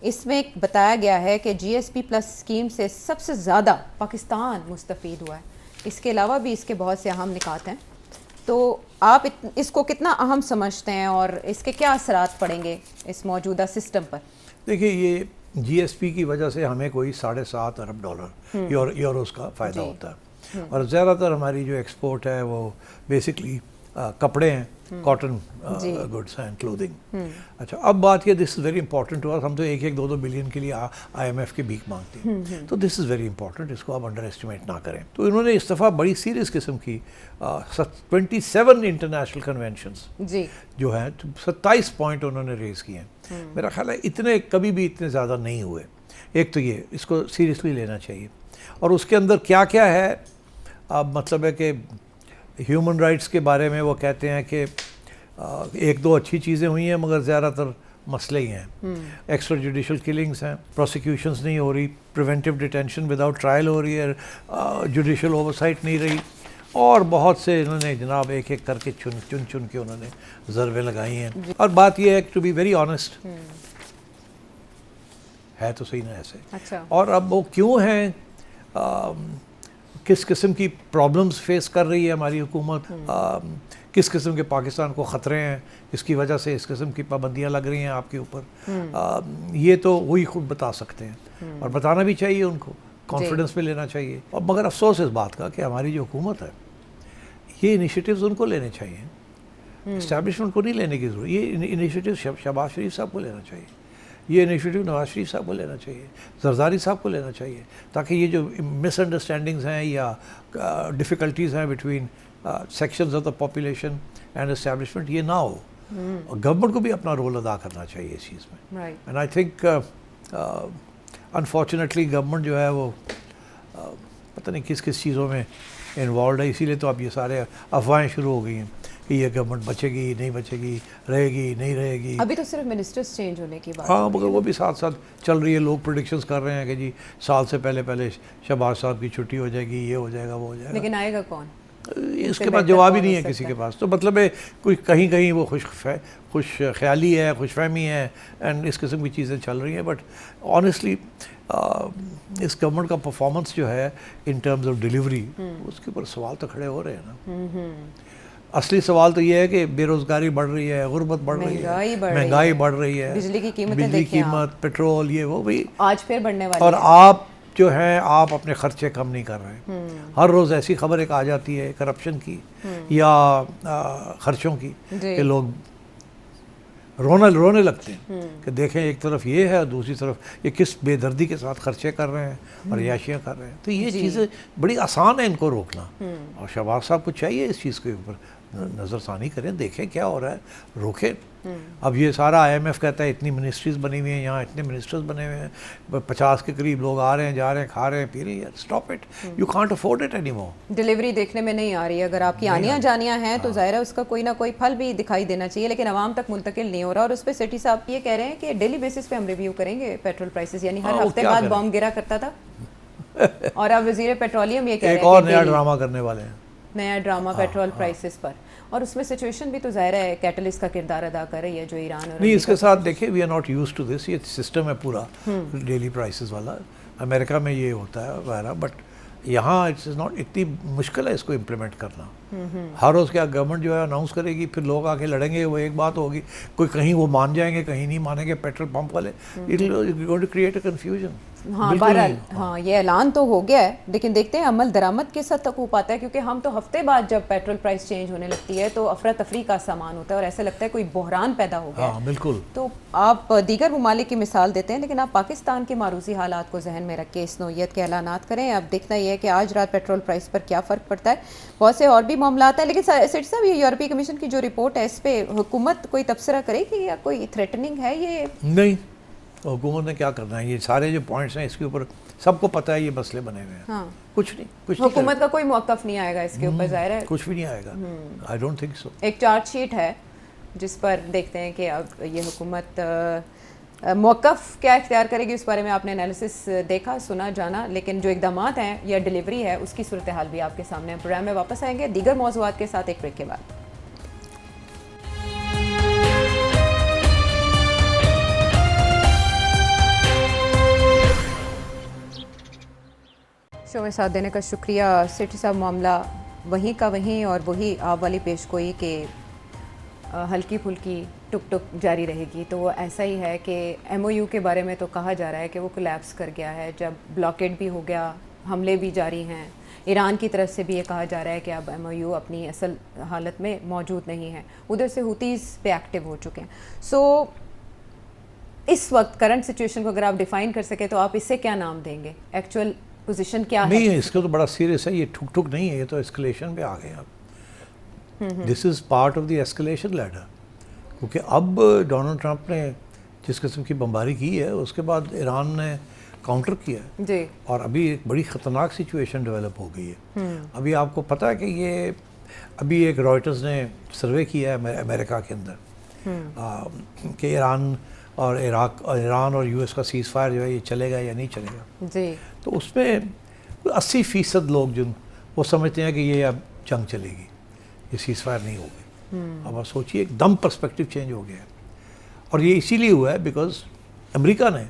اس میں بتایا گیا ہے کہ جی ایس پی پلس اسکیم سے سب سے زیادہ پاکستان مستفید ہوا ہے. اس کے علاوہ بھی اس کے بہت سے اہم نکات ہیں, تو آپ اس کو کتنا اہم سمجھتے ہیں اور اس کے کیا اثرات پڑیں گے اس موجودہ سسٹم پر؟ دیکھیے, یہ جی ایس پی کی وجہ سے ہمیں کوئی $7.5 ارب یوروز کا فائدہ ہوتا ہے, اور زیادہ تر ہماری جو ایکسپورٹ ہے وہ بیسکلی کپڑے ہیں, کاٹن گڈس ہیں, کلودنگ. اچھا, اب بات یہ, دس از ویری امپورٹنٹ ٹو اس, ہم تو 1-2 بلین کے لیے آئی ایم ایف کی بھیک مانگتے ہیں, تو دس از ویری امپورٹنٹ, اس کو آپ انڈر ایسٹیمیٹ نہ کریں. تو انہوں نے اس دفعہ بڑی سیریس قسم کی 27 انٹرنیشنل کنونشنز جو ہیں, 27 پوائنٹ انہوں نے ریز کیے ہیں. میرا خیال ہے اتنے کبھی بھی اتنے زیادہ نہیں ہوئے. ایک تو یہ, اس کو سیریسلی لینا چاہیے, اور اس کے اندر کیا کیا ہے, مطلب ہے کہ ہیومن رائٹس کے بارے میں وہ کہتے ہیں کہ 1-2 اچھی چیزیں ہوئی ہیں مگر زیادہ تر مسئلے ہی ہیں. ایکسٹرا جوڈیشل کلنگز ہیں, پروسیکیوشنز نہیں ہو رہی, پریونٹیو ڈیٹینشن وداؤٹ ٹرائل ہو رہی ہے, جوڈیشل اوورسائٹ نہیں رہی, اور بہت سے انہوں نے جناب ایک ایک کر کے چن کے انہوں نے ضربیں لگائی ہیں. اور بات یہ ہے, ٹو بی ویری آنیسٹ, ہے تو صحیح نا ایسے, اور اب وہ کیوں ہیں, کس قسم کی پرابلمز فیس کر رہی ہے ہماری حکومت, کس قسم کے پاکستان کو خطرے ہیں, اس کی وجہ سے اس قسم کی پابندیاں لگ رہی ہیں آپ کے اوپر, یہ تو وہی خود بتا سکتے ہیں, اور بتانا بھی چاہیے ان کو, کانفیڈنس میں لینا چاہیے. اور مگر افسوس اس بات کا کہ ہماری جو حکومت ہے, یہ انیشیٹیوز ان کو لینے چاہیے, اسٹیبلشمنٹ کو نہیں لینے کی ضرورت. یہ انیشیٹیو شہباز شریف صاحب کو لینا چاہیے, یہ انیشیٹیو نواز شریف صاحب کو لینا چاہیے, زرداری صاحب کو لینا چاہیے, تاکہ یہ جو مس انڈرسٹینڈنگز ہیں یا ڈیفیکلٹیز ہیں between sections of the population and establishment, یہ نہ ہو. اور گورنمنٹ کو بھی اپنا رول ادا کرنا چاہیے اس چیز میں. And I think unfortunately government جو ہے وہ پتہ نہیں کس چیزوں میں انوالوڈ ہے, اسی لیے تو اب یہ سارے افواہیں شروع ہو گئی ہیں کہ یہ گورنمنٹ بچے گی نہیں بچے گی, رہے گی نہیں رہے گی. ابھی تو صرف منسٹرز چینج ہونے کی بات, ہاں, مگر وہ بھی ساتھ ساتھ چل رہی ہے. لوگ پریڈکشنز کر رہے ہیں کہ جی سال سے پہلے شہباز صاحب کی چھٹی ہو جائے گی, یہ ہو جائے گا, وہ ہو جائے گا. لیکن آئے گا کون, اس کے پاس جواب ہی نہیں ہے کسی کے پاس. تو مطلب ہے کوئی کہیں وہ خوش خیالی ہے, خوش فہمی ہے, اینڈ اس قسم کی چیزیں چل رہی ہیں. بٹ آنیسٹلی اس گورنمنٹ کا پرفارمنس جو ہے ان ٹرمز آف ڈیلیوری, اس کے اوپر سوال تو کھڑے ہو رہے ہیں نا. اصلی سوال تو یہ ہے کہ بے روزگاری بڑھ رہی ہے, غربت بڑھ رہی ہے, مہنگائی بڑھ رہی ہے, بجلی کی قیمت, پیٹرول, یہ وہ بھی آج پھر بڑھنے والی ہے. اور آپ جو ہیں آپ اپنے خرچے کم نہیں کر رہے. ہر روز ایسی خبر ایک آ جاتی ہے کرپشن کی یا خرچوں کی کہ لوگ رونے لگتے ہیں کہ دیکھیں ایک طرف یہ ہے اور دوسری طرف یہ کس بے دردی کے ساتھ خرچے کر رہے ہیں اور عیاشیاں کر رہے ہیں. تو یہ چیزیں بڑی آسان ہیں ان کو روکنا, اور شہباز صاحب کو چاہیے اس چیز کے اوپر نظر ثانی کریں, دیکھیں کیا ہو رہا ہے, روکیں. اب یہ سارا آئی ایم ایف کہتا ہے اتنی منسٹریز بنی ہوئی ہیں, یہاں اتنے منسٹرز بنے ہوئے ہیں, 50 کے قریب لوگ آ رہے ہیں, جا رہے ہیں, کھا رہے ہیں, پی رہے ہیں. Stop it, you can't afford it any more. Delivery دیکھنے میں نہیں آ رہی ہے. اگر آپ کی آنیاں جانیاں ہیں تو ظاہر ہے اس کا کوئی نہ کوئی پھل بھی دکھائی دینا چاہیے, لیکن عوام تک منتقل نہیں ہو رہا. اور اس پہ سٹی صاحب یہ کہہ رہے ہیں کہ ڈیلی بیسس پہ ہم ریویو کریں گے پیٹرول پرائسز, یعنی ہر ہفتے بعد بام گرا کرتا تھا, اور اب وزیر پیٹرولیم یہ کہہ رہے ہیں ایک اور نیا ڈرامہ کرنے والے ہیں, نیا ڈرامہ پیٹرول پرائسز پر. اور اس میں سچویشن بھی تو ظاہر ہے کیٹلسٹ کا کردار ادا کر رہی ہے جو ایران اور نہیں. اس کے ساتھ دیکھیں we are not used to this, یہ سسٹم ہے پورا ڈیلی پرائسز والا. امریکہ میں یہ ہوتا ہے وغیرہ, بٹ یہاں اٹس از ناٹ, اتنی مشکل ہے اس کو امپلیمنٹ کرنا. ہر روز کیا گورنمنٹ جو ہے اناؤنس کرے گی, پھر لوگ آ کے لڑیں گے, وہ ایک بات ہوگی, کوئی کہیں وہ مان جائیں گے, کہیں نہیں مانیں گے پیٹرول پمپ والے. It will going to create a confusion. ہاں بہرحال ہاں یہ اعلان تو ہو گیا ہے, لیکن دیکھتے ہیں عمل درآمد کس حد تک ہو پاتا ہے, کیونکہ ہم تو ہفتے بعد جب پیٹرول پرائس چینج ہونے لگتی ہے تو افراتفری کا سامان ہوتا ہے اور ایسا لگتا ہے کوئی بحران پیدا ہو گیا. ہاں بالکل. تو آپ دیگر ممالک کی مثال دیتے ہیں, لیکن آپ پاکستان کے معروضی حالات کو ذہن میں رکھ کے اس نوعیت کے اعلانات کریں. اب دیکھنا یہ ہے کہ آج رات پیٹرول پرائس پر کیا فرق پڑتا ہے. بہت سے اور بھی معاملات ہیں, لیکن سیٹ صاحب یہ یورپی کمیشن کی جو رپورٹ ہے اس پہ حکومت کوئی تبصرہ کرے گی یا کوئی تھریٹننگ ہے؟ یہ نہیں, حکومت نے کیا کرنا ہے, یہ سارے جو پوائنٹس ہیں اس کے اوپر سب کو پتہ ہے یہ مسئلے بنے ہوئے ہیں. ہاں کچھ نہیں حکومت کا کوئی موقف نہیں آئے گا اس کے اوپر, ظاہر ہے کچھ بھی نہیں آئے گا. آئی ڈونٹ تھنک سو. ایک چارج شیٹ ہے جس پر دیکھتے ہیں کہ اب یہ حکومت موقف کیا اختیار کرے گی, اس بارے میں آپ نے انالیسس دیکھا, سنا, جانا, لیکن جو اقدامات ہیں یا ڈیلیوری ہے اس کی صورتحال بھی آپ کے سامنے. پروگرام میں واپس آئیں گے دیگر موضوعات کے ساتھ ایک بریک کے بعد. شو میں ساتھ دینے کا شکریہ. سیٹھی صاحب, معاملہ وہیں کا وہیں اور وہی آپ والی پیش گوئی کہ ہلکی پھلکی ٹک ٹک جاری رہے گی, تو وہ ایسا ہی ہے کہ ایم او یو کے بارے میں تو کہا جا رہا ہے کہ وہ کولیپس کر گیا ہے, جب بلاکیڈ بھی ہو گیا, حملے بھی جاری ہیں, ایران کی طرف سے بھی یہ کہا جا رہا ہے کہ اب ایم او یو اپنی اصل حالت میں موجود نہیں ہے, ادھر سے ہوتیز پہ ایکٹیو ہو چکے ہیں. سو اس وقت کرنٹ سچویشن کو اگر آپ ڈیفائن کر سکیں تو آپ اسے کیا نام دیں گے, ایکچوئل پوزیشن کیا ہے؟ نہیں, اس کو تو بڑا سیریس ہے, یہ ٹھک ٹھک نہیں ہے, یہ تو اسکلیشن پہ آ گئے آپ. This is part of the escalation ladder, کیونکہ اب ڈونلڈ ٹرمپ نے جس قسم کی بمباری کی ہے اس کے بعد ایران نے کاؤنٹر کیا ہے جی, اور ابھی ایک بڑی خطرناک سچویشن ڈیولپ ہو گئی ہے. ابھی آپ کو پتہ ہے کہ یہ ابھی ایک رائٹرز نے سروے کیا ہے امریکہ کے اندر کہ ایران اور ایران اور یو ایس کا سیز فائر جو ہے یہ چلے گا یا نہیں چلے گا. جی, تو اس میں 80% لوگ جو وہ سمجھتے ہیں کہ یہ اب جنگ چلے گی, یہ سیز فائر نہیں ہوگی. اب آپ سوچیے ایک دم پرسپیکٹیو چینج ہو گیا ہے, اور یہ اسی لیے ہوا ہے بیکاز امریکہ نے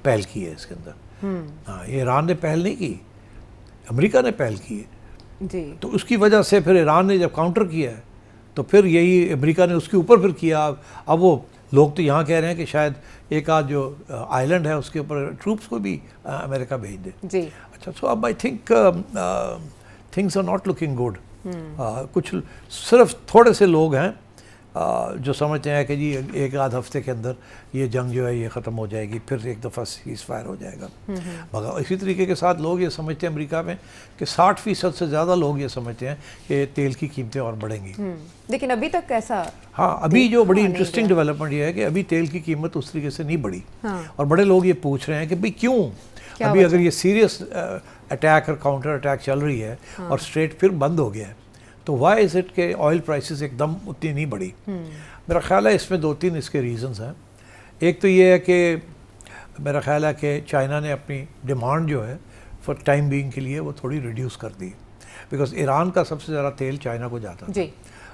پہل کی ہے اس کے اندر. ہاں, یہ ایران نے پہل نہیں کی, امریکہ نے پہل کی ہے. جی, تو اس کی وجہ سے پھر ایران نے جب کاؤنٹر کیا ہے تو پھر یہی امریکہ نے اس کے اوپر پھر کیا. اب وہ لوگ تو یہاں کہہ رہے ہیں کہ شاید ایک آدھ جو آئی لینڈ ہے اس کے اوپر ٹروپس کو بھی امریکہ بھیج دے. جی, اچھا, سو اب I think things are not looking good. کچھ صرف تھوڑے سے لوگ ہیں جو سمجھتے ہیں کہ جی ایک آدھ ہفتے کے اندر یہ جنگ جو ہے یہ ختم ہو جائے گی, پھر ایک دفعہ سیز فائر ہو جائے گا. مگر اسی طریقے کے ساتھ لوگ یہ سمجھتے ہیں امریکہ میں کہ 60% سے زیادہ لوگ یہ سمجھتے ہیں کہ تیل کی قیمتیں اور بڑھیں گی. لیکن ابھی تک ایسا, ہاں, ابھی جو بڑی انٹرسٹنگ ڈیولپمنٹ یہ ہے کہ ابھی تیل کی قیمت اس طریقے سے نہیں بڑھی, اور بڑے لوگ یہ پوچھ رہے ہیں کہ بھئی کیوں ابھی اگر یہ سیریس اٹیک اور کاؤنٹر اٹیک چل رہی ہے اور اسٹریٹ پھر بند ہو گیا ہے تو وائی از اٹ کہ آئل پرائسز ایک دم اتنی نہیں بڑھی. میرا خیال ہے اس میں 2-3 اس کے ریزنز ہیں. ایک تو یہ ہے کہ میرا خیال ہے کہ چائنا نے اپنی ڈیمانڈ جو ہے فار ٹائم بینگ کے لیے وہ تھوڑی ریڈیوس کر دی, بیکاز ایران کا سب سے زیادہ تیل چائنا کو جاتا ہے.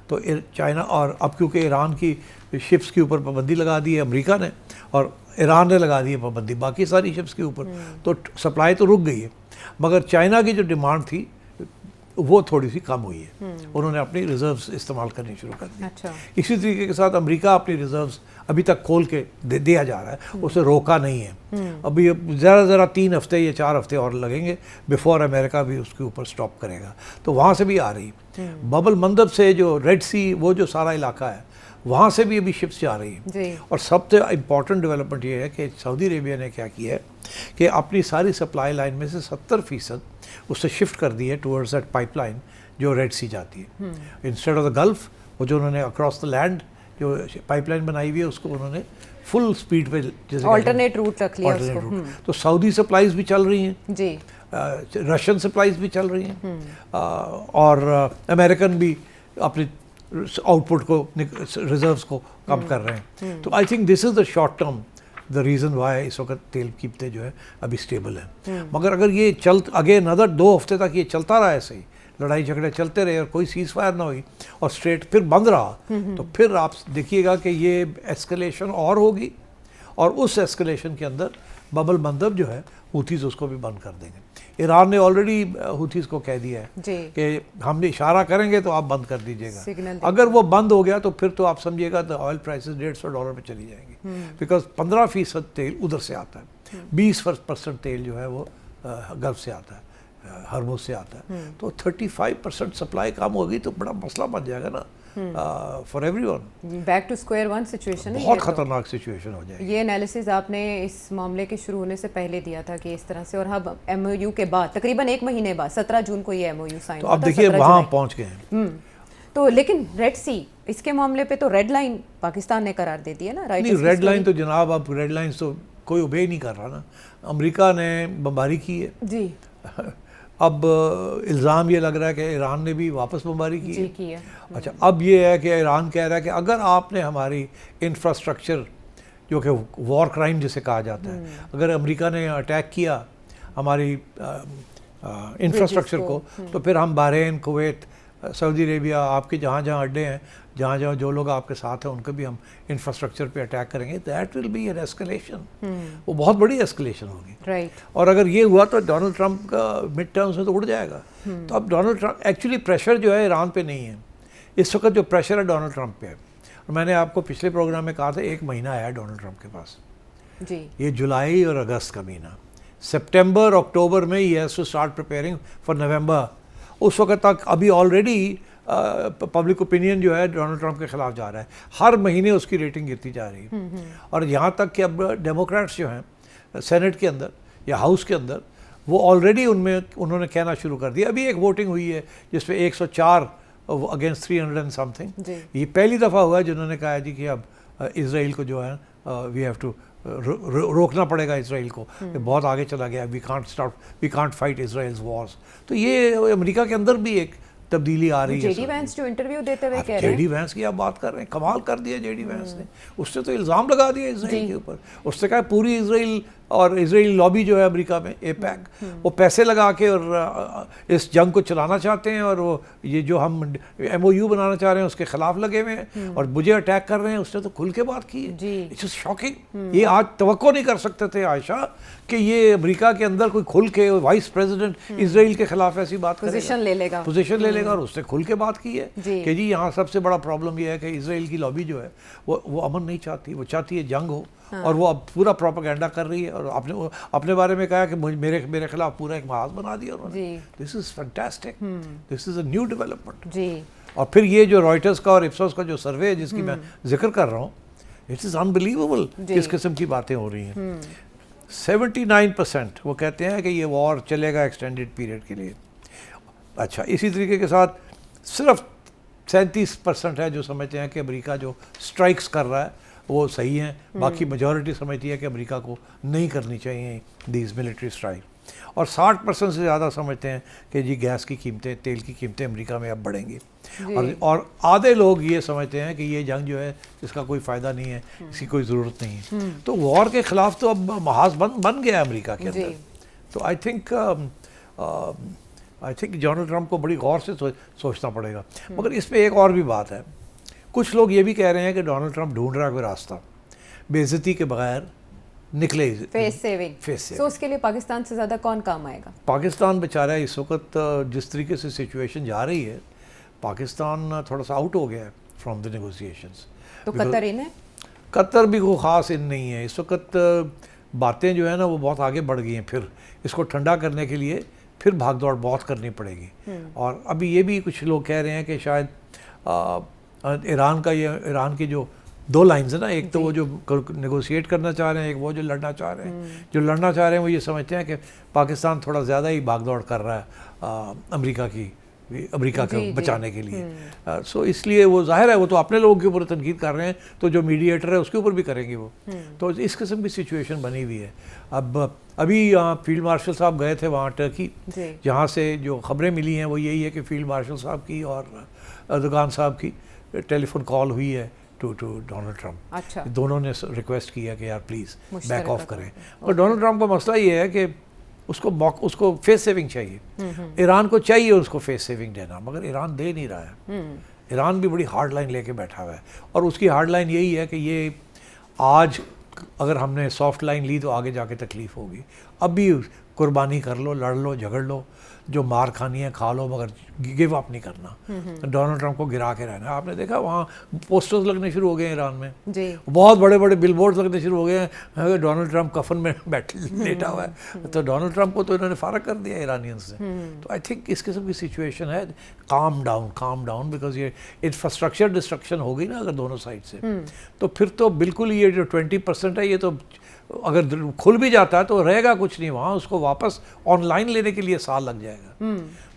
تو چائنا, اور اب کیونکہ ایران کی شپس کے اوپر پابندی لگا دی ہے امریکہ نے اور ایران نے لگا دی ہے پابندی باقی ساری شپس کے اوپر, تو سپلائی تو رک گئی ہے, مگر چائنا کی جو ڈیمانڈ تھی وہ تھوڑی سی کم ہوئی ہے. انہوں نے اپنی ریزروز استعمال کرنی شروع کر دی. اسی طریقے کے ساتھ امریکہ اپنی ریزروز ابھی تک کھول کے دیا جا رہا ہے, اسے روکا نہیں ہے. ابھی ذرا 3 ہفتے یا 4 ہفتے اور لگیں گے بیفور امریکہ بھی اس کے اوپر سٹاپ کرے گا. تو وہاں سے بھی آ رہی بابل مندب سے جو ریڈ سی وہ جو سارا علاقہ ہے وہاں سے بھی ابھی شپس جا رہی ہیں. اور سب سے امپورٹنٹ ڈیولپمنٹ یہ ہے کہ سعودی عربیہ نے کیا کیا ہے کہ اپنی ساری سپلائی لائن میں سے 70% اس سے شفٹ کر دی ہے ٹورڈز دیٹ پائپ لائن جو ریڈ سی جاتی ہے. انسٹیڈ آف دا گلف, وہ جو انہوں نے اکراس دا لینڈ جو پائپ لائن بنائی ہوئی ہے اس کو انہوں نے فل سپیڈ پہ جیسے آلٹرنیٹ روٹ رکھ لیا اس کو. تو سعودی سپلائیز بھی چل رہی ہیں, جی, رشین سپلائیز بھی چل رہی ہیں, اور امریکن بھی اپنی آؤٹ پٹ کو ریزروز کو کم کر رہے ہیں. تو I think this is the short term the reason why اس وقت تیل قیمتیں جو ہے ابھی اسٹیبل ہیں. مگر اگر یہ اگین ادر 2 ہفتے تک یہ چلتا رہا ایسے ہی, لڑائی جھگڑے چلتے رہے اور کوئی سیز فائر نہ ہوئی اور اسٹریٹ پھر بند رہا, تو پھر آپ دیکھیے گا کہ یہ ایسکلیشن اور ہوگی, اور اس ایسکلیشن کے اندر بابل مندب جو ہے ہوتیز اس کو بھی بند کر دیں گے. ایران نے آلریڈی ہوتیز کو کہہ دیا ہے کہ ہم نے اشارہ کریں گے تو آپ بند کر دیجیے گا. اگر وہ بند ہو گیا تو پھر تو آپ سمجھیے گا تو آئل پرائسز $150 پہ چلی جائیں گی, بیکاز 15% تیل ادھر سے آتا ہے, 20% تیل جو ہے وہ گلف سے آتا ہے, ہرموز سے آتا ہے. تو 35% سپلائی کم ہوگی تو بڑا مسئلہ بن جائے گا نا for every one. Back two square one situation, بہت خطرناک سچویشن ہو جائے گی. یہ انالیسز آپ نے اس معاملے کے شروع ہونے سے پہلے دیا tha کہ اس طرح سے, اور اب ایم او یو کے بعد تقریباً 1 مہینے بعد 17 جون کو یہ ایم او یو سائن تو اب دیکھیے وہاں پہنچ گئے ہیں. تو لیکن ریڈ سی اس کے معاملے پہ تو ریڈ لائن پاکستان نے قرار دے دی ہے نا, رائٹ؟ نہیں, ریڈ لائن تو جناب اب ریڈ لائنس تو کوئی اوبے نہیں کر رہا نا. امریکہ نے بمباری کی ہے جی, اب الزام یہ لگ رہا ہے کہ ایران نے بھی واپس بمباری کی ہے. جی کی ہے. اچھا, اب یہ ہے کہ ایران کہہ رہا ہے کہ اگر آپ نے ہماری انفراسٹرکچر جو کہ وار کرائم جسے کہا جاتا ہے, اگر امریکہ نے اٹیک کیا ہماری انفراسٹرکچر کو, تو پھر ہم بحرین, کویت, سعودی عربیہ, آپ کے جہاں جہاں اڈے ہیں, جہاں جہاں جو لوگ آپ کے ساتھ ہیں ان کو بھی ہم انفراسٹرکچر پہ اٹیک کریں گے. That will be an escalation, وہ بہت بڑی ایسکلیشن ہوگی. رائٹ. اور اگر یہ ہوا تو ڈونلڈ ٹرمپ کا مڈ ٹرمز میں تو اڑ جائے گا. تو اب ڈونلڈ ٹرمپ ایکچولی پریشر جو ہے ایران پہ نہیں ہے اس وقت, جو پریشر ہے ڈونلڈ ٹرمپ پہ ہے. اور میں نے آپ کو پچھلے پروگرام میں کہا تھا 1 مہینہ ہے ڈونلڈ ٹرمپ کے پاس. جی, یہ جولائی اور اگست کا مہینہ, سپٹمبر اکتوبر میں he has to start preparing for November. اس وقت تک ابھی آلریڈی پبلک اوپینین جو ہے ڈونلڈ ٹرمپ کے خلاف جا رہا ہے, ہر مہینے اس کی ریٹنگ گرتی جا رہی ہے. اور یہاں تک کہ اب ڈیموکریٹس جو ہیں سینٹ کے اندر یا ہاؤس کے اندر, وہ آلریڈی انہوں نے کہنا شروع کر دیا. ابھی ایک ووٹنگ ہوئی ہے جس پہ 104 اگینسٹ 300 اینڈ سم تھنگ. یہ پہلی دفعہ ہوا ہے جنہوں نے کہا جی کہ اب اسرائیل کو جو ہے وی ہیو ٹو روکنا پڑے گا اسرائیل کو, بہت آگے چلا گیا, وی کانٹ فائٹ اسرائیلز وارز. تو یہ امریکہ کے اندر بھی ایک تبدیلی آ رہی ہے. جے ڈی وینس جو انٹرویو دیتے ہوئے کہہ رہے جے ہیں, ڈی وینس کی آپ بات کر رہے ہیں, کمال کر دیا جے ڈی وینس نے. اس نے تو الزام لگا دیا اسرائیل کے اوپر. اس نے کہا پوری اسرائیل اور اسرائیلی لابی جو ہے امریکہ میں, اے پیک, وہ پیسے لگا کے اور اس جنگ کو چلانا چاہتے ہیں, اور وہ یہ جو ہم ایم او یو بنانا چاہ رہے ہیں اس کے خلاف لگے ہوئے ہیں اور مجھے اٹیک کر رہے ہیں. اس نے تو کھل کے بات کی ہے. It's shocking. یہ آج توقع نہیں کر سکتے تھے عائشہ کہ یہ امریکہ کے اندر کوئی کھل کے وائس پریزیڈنٹ اسرائیل کے خلاف ایسی بات کرے گا, پوزیشن لے لے گا. اور اس نے کھل کے بات کی ہے کہ جی یہاں سب سے بڑا پرابلم یہ ہے کہ اسرائیل کی لابی جو ہے وہ امن نہیں چاہتی, وہ چاہتی ہے جنگ ہو. اور وہ اب پورا پروپیگنڈا کر رہی ہے, اور اپنے بارے میں کہا کہ میرے خلاف پورا ایک محاذ بنا دیا انہوں نے. This is fantastic, this is a new development. اور پھر یہ جو رائٹرز کا اور اپسوس کا جو سروے ہے جس کی میں ذکر کر رہا ہوں, اٹ از انبلیویبل کس قسم کی باتیں ہو رہی ہیں. 79% وہ کہتے ہیں کہ یہ وار چلے گا ایکسٹینڈیڈ پیریڈ کے لیے. اچھا, اسی طریقے کے ساتھ صرف 37% ہے جو سمجھتے ہیں کہ امریکہ جو اسٹرائکس کر رہا ہے وہ صحیح ہیں. باقی میجورٹی سمجھتی ہے کہ امریکہ کو نہیں کرنی چاہیے دیز ملٹری اسٹرائک. اور 60% سے زیادہ سمجھتے ہیں کہ جی گیس کی قیمتیں, تیل کی قیمتیں امریکہ میں اب بڑھیں گی. اور آدھے لوگ یہ سمجھتے ہیں کہ یہ جنگ جو ہے اس کا کوئی فائدہ نہیں ہے, اس کی کوئی ضرورت نہیں ہے. تو وار کے خلاف تو اب محاذ بن گیا ہے امریکہ کے اندر. تو آئی تھنک ڈونلڈ ٹرمپ کو بڑی غور سے سوچنا پڑے گا. مگر اس پہ ایک اور بھی بات ہے, کچھ لوگ یہ بھی کہہ رہے ہیں کہ ڈونلڈ ٹرمپ ڈھونڈ رہا ہے کوئی راستہ بے عزتی کے بغیر نکلے. Face saving. سو اس کے لیے پاکستان سے زیادہ کون کام آئے گا؟ پاکستان بیچارہ اس وقت جس طریقے سے سچویشن جا رہی ہے, پاکستان تھوڑا سا آؤٹ ہو گیا ہے فرام دی نیگوسیشنز. تو قطر ان ہے؟ قطر بھی کوئی خاص ان نہیں ہے اس وقت. باتیں جو ہے نا وہ بہت آگے بڑھ گئی ہیں. پھر اس کو ٹھنڈا کرنے کے لیے پھر بھاگ دوڑ بہت کرنی پڑے گی. اور ابھی یہ بھی کچھ لوگ کہہ رہے ہیں کہ شاید ایران کی جو 2 لائنز ہیں نا, ایک تو وہ جو نیگوشیٹ کرنا چاہ رہے ہیں, ایک وہ جو لڑنا چاہ رہے ہیں. جو لڑنا چاہ رہے ہیں وہ یہ سمجھتے ہیں کہ پاکستان تھوڑا زیادہ ہی بھاگ دوڑ کر رہا ہے امریکہ کو بچانے کے لیے. سو اس لیے وہ ظاہر ہے وہ تو اپنے لوگوں کے اوپر تنقید کر رہے ہیں, تو جو میڈیٹر ہے اس کے اوپر بھی کریں گے وہ. تو اس قسم کی سچویشن بنی ہوئی ہے. ابھی فیلڈ مارشل صاحب گئے تھے وہاں ٹرکی, جہاں سے جو خبریں ملی ہیں وہ یہی ہے کہ فیلڈ مارشل صاحب کی اور اردوغان صاحب کی ٹیلی فون کال ہوئی ہے ٹو ڈونلڈ ٹرمپ. دونوں نے ریکویسٹ کیا کہ یار پلیز بیک آف کریں. اور ڈونلڈ ٹرمپ کا مسئلہ یہ ہے کہ اس کو فیس سیونگ چاہیے. ایران کو چاہیے اس کو فیس سیونگ دینا, مگر ایران دے نہیں رہا ہے. ایران بھی بڑی ہارڈ لائن لے کے بیٹھا ہوا ہے, اور اس کی ہارڈ لائن یہی ہے کہ یہ آج اگر ہم نے سافٹ لائن لی تو آگے جا کے تکلیف ہوگی. اب بھی قربانی کر لو, لڑ لو, جھگڑ لو, جو مار کھانی ہے کھا لو, مگر گیو اپ نہیں کرنا. ڈونلڈ ٹرمپ کو گرا کے رہنا. آپ نے دیکھا وہاں پوسٹرز لگنے شروع ہو گئے ہیں ایران میں, بہت بڑے بڑے بل بورڈز لگنے شروع ہو گئے ہیں, ڈونلڈ ٹرمپ کفن میں لیٹا ہوا ہے. تو ڈونلڈ ٹرمپ کو تو انہوں نے فارغ کر دیا ایرانینز سے. تو آئی تھنک اس قسم کی سچویشن ہے. کام ڈاؤن بیکاز یہ انفراسٹرکچر ڈسٹرکشن ہو گئی نا اگر دونوں سائڈ سے, تو پھر تو بالکل یہ جو 20% ہے یہ تو اگر کھل بھی جاتا ہے تو رہے گا کچھ نہیں وہاں. اس کو واپس آن لائن لینے کے لیے سال لگ جائے گا.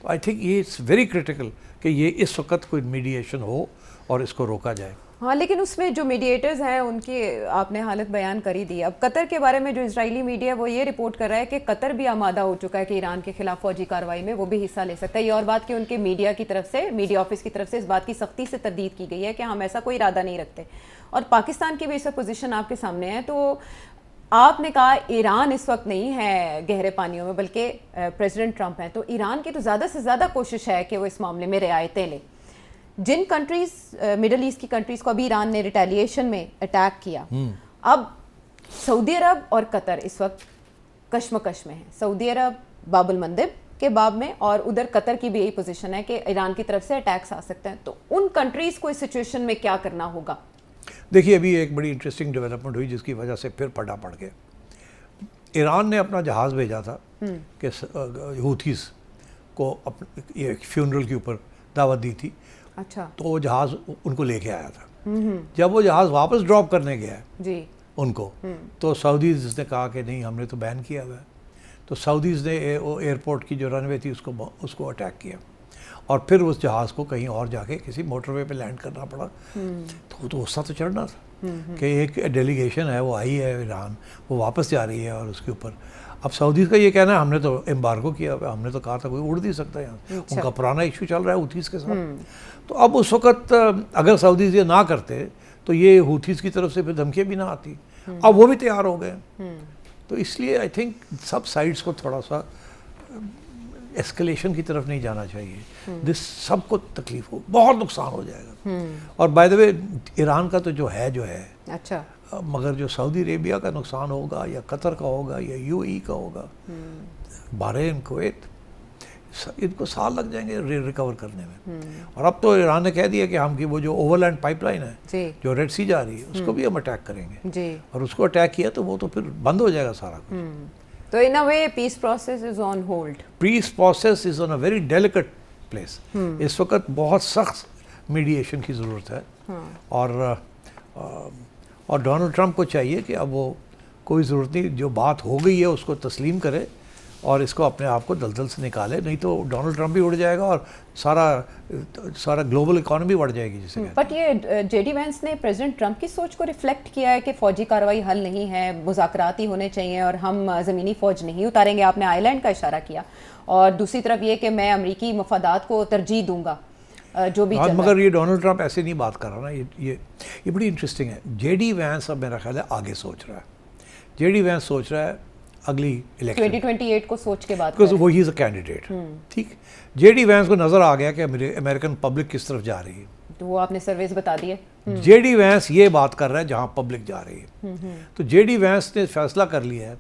تو آئی تھنک یہ اٹس ویری کرٹیکل کہ یہ اس وقت کوئی میڈیشن ہو اور اس کو روکا جائے. ہاں لیکن اس میں جو میڈیٹرز ہیں ان کی آپ نے حالت بیان کر ہی دی. اب قطر کے بارے میں جو اسرائیلی میڈیا وہ یہ رپورٹ کر رہا ہے کہ قطر بھی آمادہ ہو چکا ہے کہ ایران کے خلاف فوجی کارروائی میں وہ بھی حصہ لے سکتا ہے. یہ اور بات کہ ان کے میڈیا کی طرف سے, میڈیا آفس کی طرف سے اس بات کی سختی سے تردید کی گئی ہے کہ ہم ایسا کوئی ارادہ نہیں رکھتے. اور پاکستان کی بھی اس وقت پوزیشن آپ کے سامنے ہے. تو آپ نے کہا ایران اس وقت نہیں ہے گہرے پانیوں میں بلکہ پریزیڈنٹ ٹرمپ ہیں, تو ایران کی تو زیادہ سے زیادہ کوشش ہے کہ وہ اس معاملے میں رعایتیں لیں. جن کنٹریز مڈل ایسٹ کی کنٹریز کو ابھی ایران نے ریٹیلیشن میں اٹیک کیا, اب سعودی عرب اور قطر اس وقت کشمکش میں ہیں. سعودی عرب باب المندب کے باب میں, اور ادھر قطر کی بھی یہی پوزیشن ہے کہ ایران کی طرف سے اٹیکس آ سکتے ہیں. تو ان کنٹریز کو اس سچویشن میں کیا کرنا ہوگا؟ دیکھیے ابھی ایک بڑی انٹرسٹنگ ڈیولپمنٹ ہوئی جس کی وجہ سے پھر پڑا پڑ گیا. ایران نے اپنا جہاز بھیجا تھا کہ ہوتھیز کو ایک فیونرل کے اوپر دعوت دی تھی. اچھا. تو وہ جہاز ان کو لے کے آیا تھا. جب وہ جہاز واپس ڈراپ کرنے گیا جی ان کو, تو سعودیز نے کہا کہ نہیں ہم نے تو بین کیا ہوا ہے. تو سعودیز نے ایئرپورٹ کی جو رن وے تھی اس کو اٹیک کیا, اور پھر اس جہاز کو کہیں اور جا کے کسی موٹر وے پہ لینڈ کرنا پڑا. تو غصہ تو چڑھنا تھا کہ ایک ڈیلیگیشن ہے وہ آئی ہے ایران, وہ واپس جا رہی ہے, اور اس کے اوپر اب سعودیز کا یہ کہنا ہے ہم نے تو ایمبارگو کیا ہوا ہے, ہم نے تو کہا تھا کوئی اڑ نہیں سکتا یہاں. ان کا پرانا ایشو چل رہا ہے ہوتھیز کے ساتھ. تو اب اس وقت اگر سعودیز یہ نہ کرتے تو یہ ہوتھیز کی طرف سے پھر دھمکیاں بھی نہ آتی. اب وہ بھی تیار ہو گئے. تو اس لیے آئی تھنک سب سائڈس کو تھوڑا سا ایسکلیشن کی طرف نہیں جانا چاہیے. سب کو تکلیف ہو, بہت نقصان ہو جائے گا. اور بائی دا وے ایران کا تو جو ہے اچھا, مگر جو سعودی عربیہ کا نقصان ہوگا یا قطر کا ہوگا یا یو ای کا ہوگا, بحرین, کویت, ان کو سال لگ جائیں گے ریکور کرنے میں. اور اب تو ایران نے کہہ دیا کہ ہم کی وہ جو اوور لینڈ پائپ لائن ہے جو ریڈ سی جا رہی ہے اس کو بھی ہم اٹیک کریں گے. اور اس کو اٹیک کیا تو وہ تو پھر بند ہو جائے گا سارا کچھ. تو in a way peace process is on hold. Peace process is on a very delicate place. اس وقت بہت سخت میڈییشن کی ضرورت ہے. اور ڈونلڈ ٹرمپ کو چاہیے کہ اب وہ کوئی ضرورت نہیں, جو بات ہو گئی ہے اس کو تسلیم کرے اور اس کو اپنے آپ کو دلدل سے نکالے, نہیں تو ڈونلڈ ٹرمپ بھی اڑ جائے گا اور سارا گلوبل اکانومی بڑھ جائے گی جسے کہتے ہیں. بٹ یہ جے ڈی وینس نے پریزیڈنٹ ٹرمپ کی سوچ کو ریفلیکٹ کیا ہے کہ فوجی کارروائی حل نہیں ہے, مذاکرات ہی ہونے چاہیے اور ہم زمینی فوج نہیں اتاریں گے. آپ نے آئی لینڈ کا اشارہ کیا, اور دوسری طرف یہ کہ میں امریکی مفادات کو ترجیح دوں گا جو بھی. مگر یہ ڈونلڈ ٹرمپ ایسے نہیں بات کر رہا نا, یہ بڑی انٹرسٹنگ ہے. جے ڈی وینس اب میرا خیال ہے آگے سوچ رہا ہے. جے ڈی وینس سوچ رہا ہے اگلی الیکشن 2028 کو سوچ کے بعد, بیکاز وہ ہی از اے کینڈیڈیٹ. ٹھیک, جے ڈی وینس کو نظر آ گیا کہ امریکن پبلک کس طرف جا رہی ہے, تو وہ آپ نے سرویز بتا دیے. جے ڈی وینس یہ بات کر رہا ہے جہاں پبلک جا رہی ہے. تو جے ڈی وینس نے فیصلہ کر لیا ہے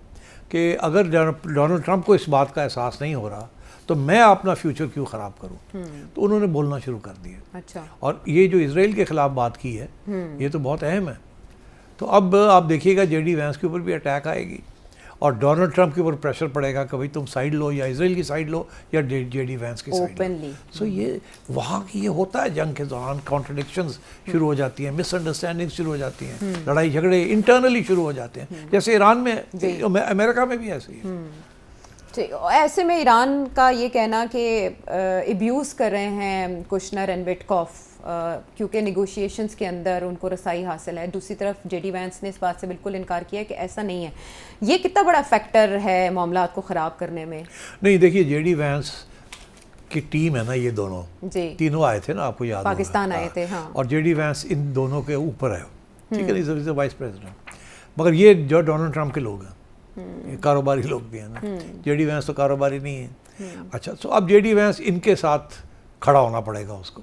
کہ اگر ڈونلڈ ٹرمپ کو اس بات کا احساس نہیں ہو رہا تو میں اپنا فیوچر کیوں خراب کروں. تو انہوں نے بولنا شروع کر دیا. اچھا, اور یہ جو اسرائیل کے خلاف بات کی ہے یہ تو بہت اہم ہے. تو اب آپ دیکھیے گا جے ڈی وینس کے اوپر بھی اٹیک آئے گی اور ڈونلڈ ٹرمپ کے اوپر پریشر پڑے گا کہ بھائی تم سائڈ لو, یا اسرائیل کی سائڈ لو یا جے ڈی وینس کی سائڈ لو. سو یہ وہاں کی یہ ہوتا ہے, جنگ کے دوران کانٹرڈکشنز شروع ہو جاتی ہیں, مس انڈرسٹینڈنگ شروع ہو جاتی ہیں, لڑائی جھگڑے انٹرنلی شروع ہو جاتے ہیں, جیسے ایران میں, امریکہ میں بھی ایسے ہی ہے. ایسے میں ایران کا یہ کہنا کہ ابیوز کر رہے ہیں کشنر اینڈ وٹکوف کیونکہ نیگوشیشنز کے اندر ان کو رسائی حاصل ہے. دوسری طرف جے ڈی وینس نے اس بات سے بالکل انکار کیا کہ ایسا نہیں ہے. یہ کتنا بڑا فیکٹر ہے معاملات کو خراب کرنے میں؟ نہیں دیکھیے, جے ڈی وینس کی ٹیم ہے نا, یہ دونوں تینوں آئے تھے نا, آپ کو یاد ہوگا پاکستان آئے تھے. ہاں, اور جے ڈی وینس ان دونوں کے اوپر ہے, ٹھیک ہے نا, وائس پریزیڈنٹ. مگر یہ جو ڈونلڈ ٹرمپ کے لوگ ہیں, یہ کاروباری لوگ بھی ہیں نا. جے ڈی وینس تو کاروباری نہیں ہے. اچھا, تو اب جے ڈی وینس ان کے ساتھ کھڑا ہونا پڑے گا اس کو.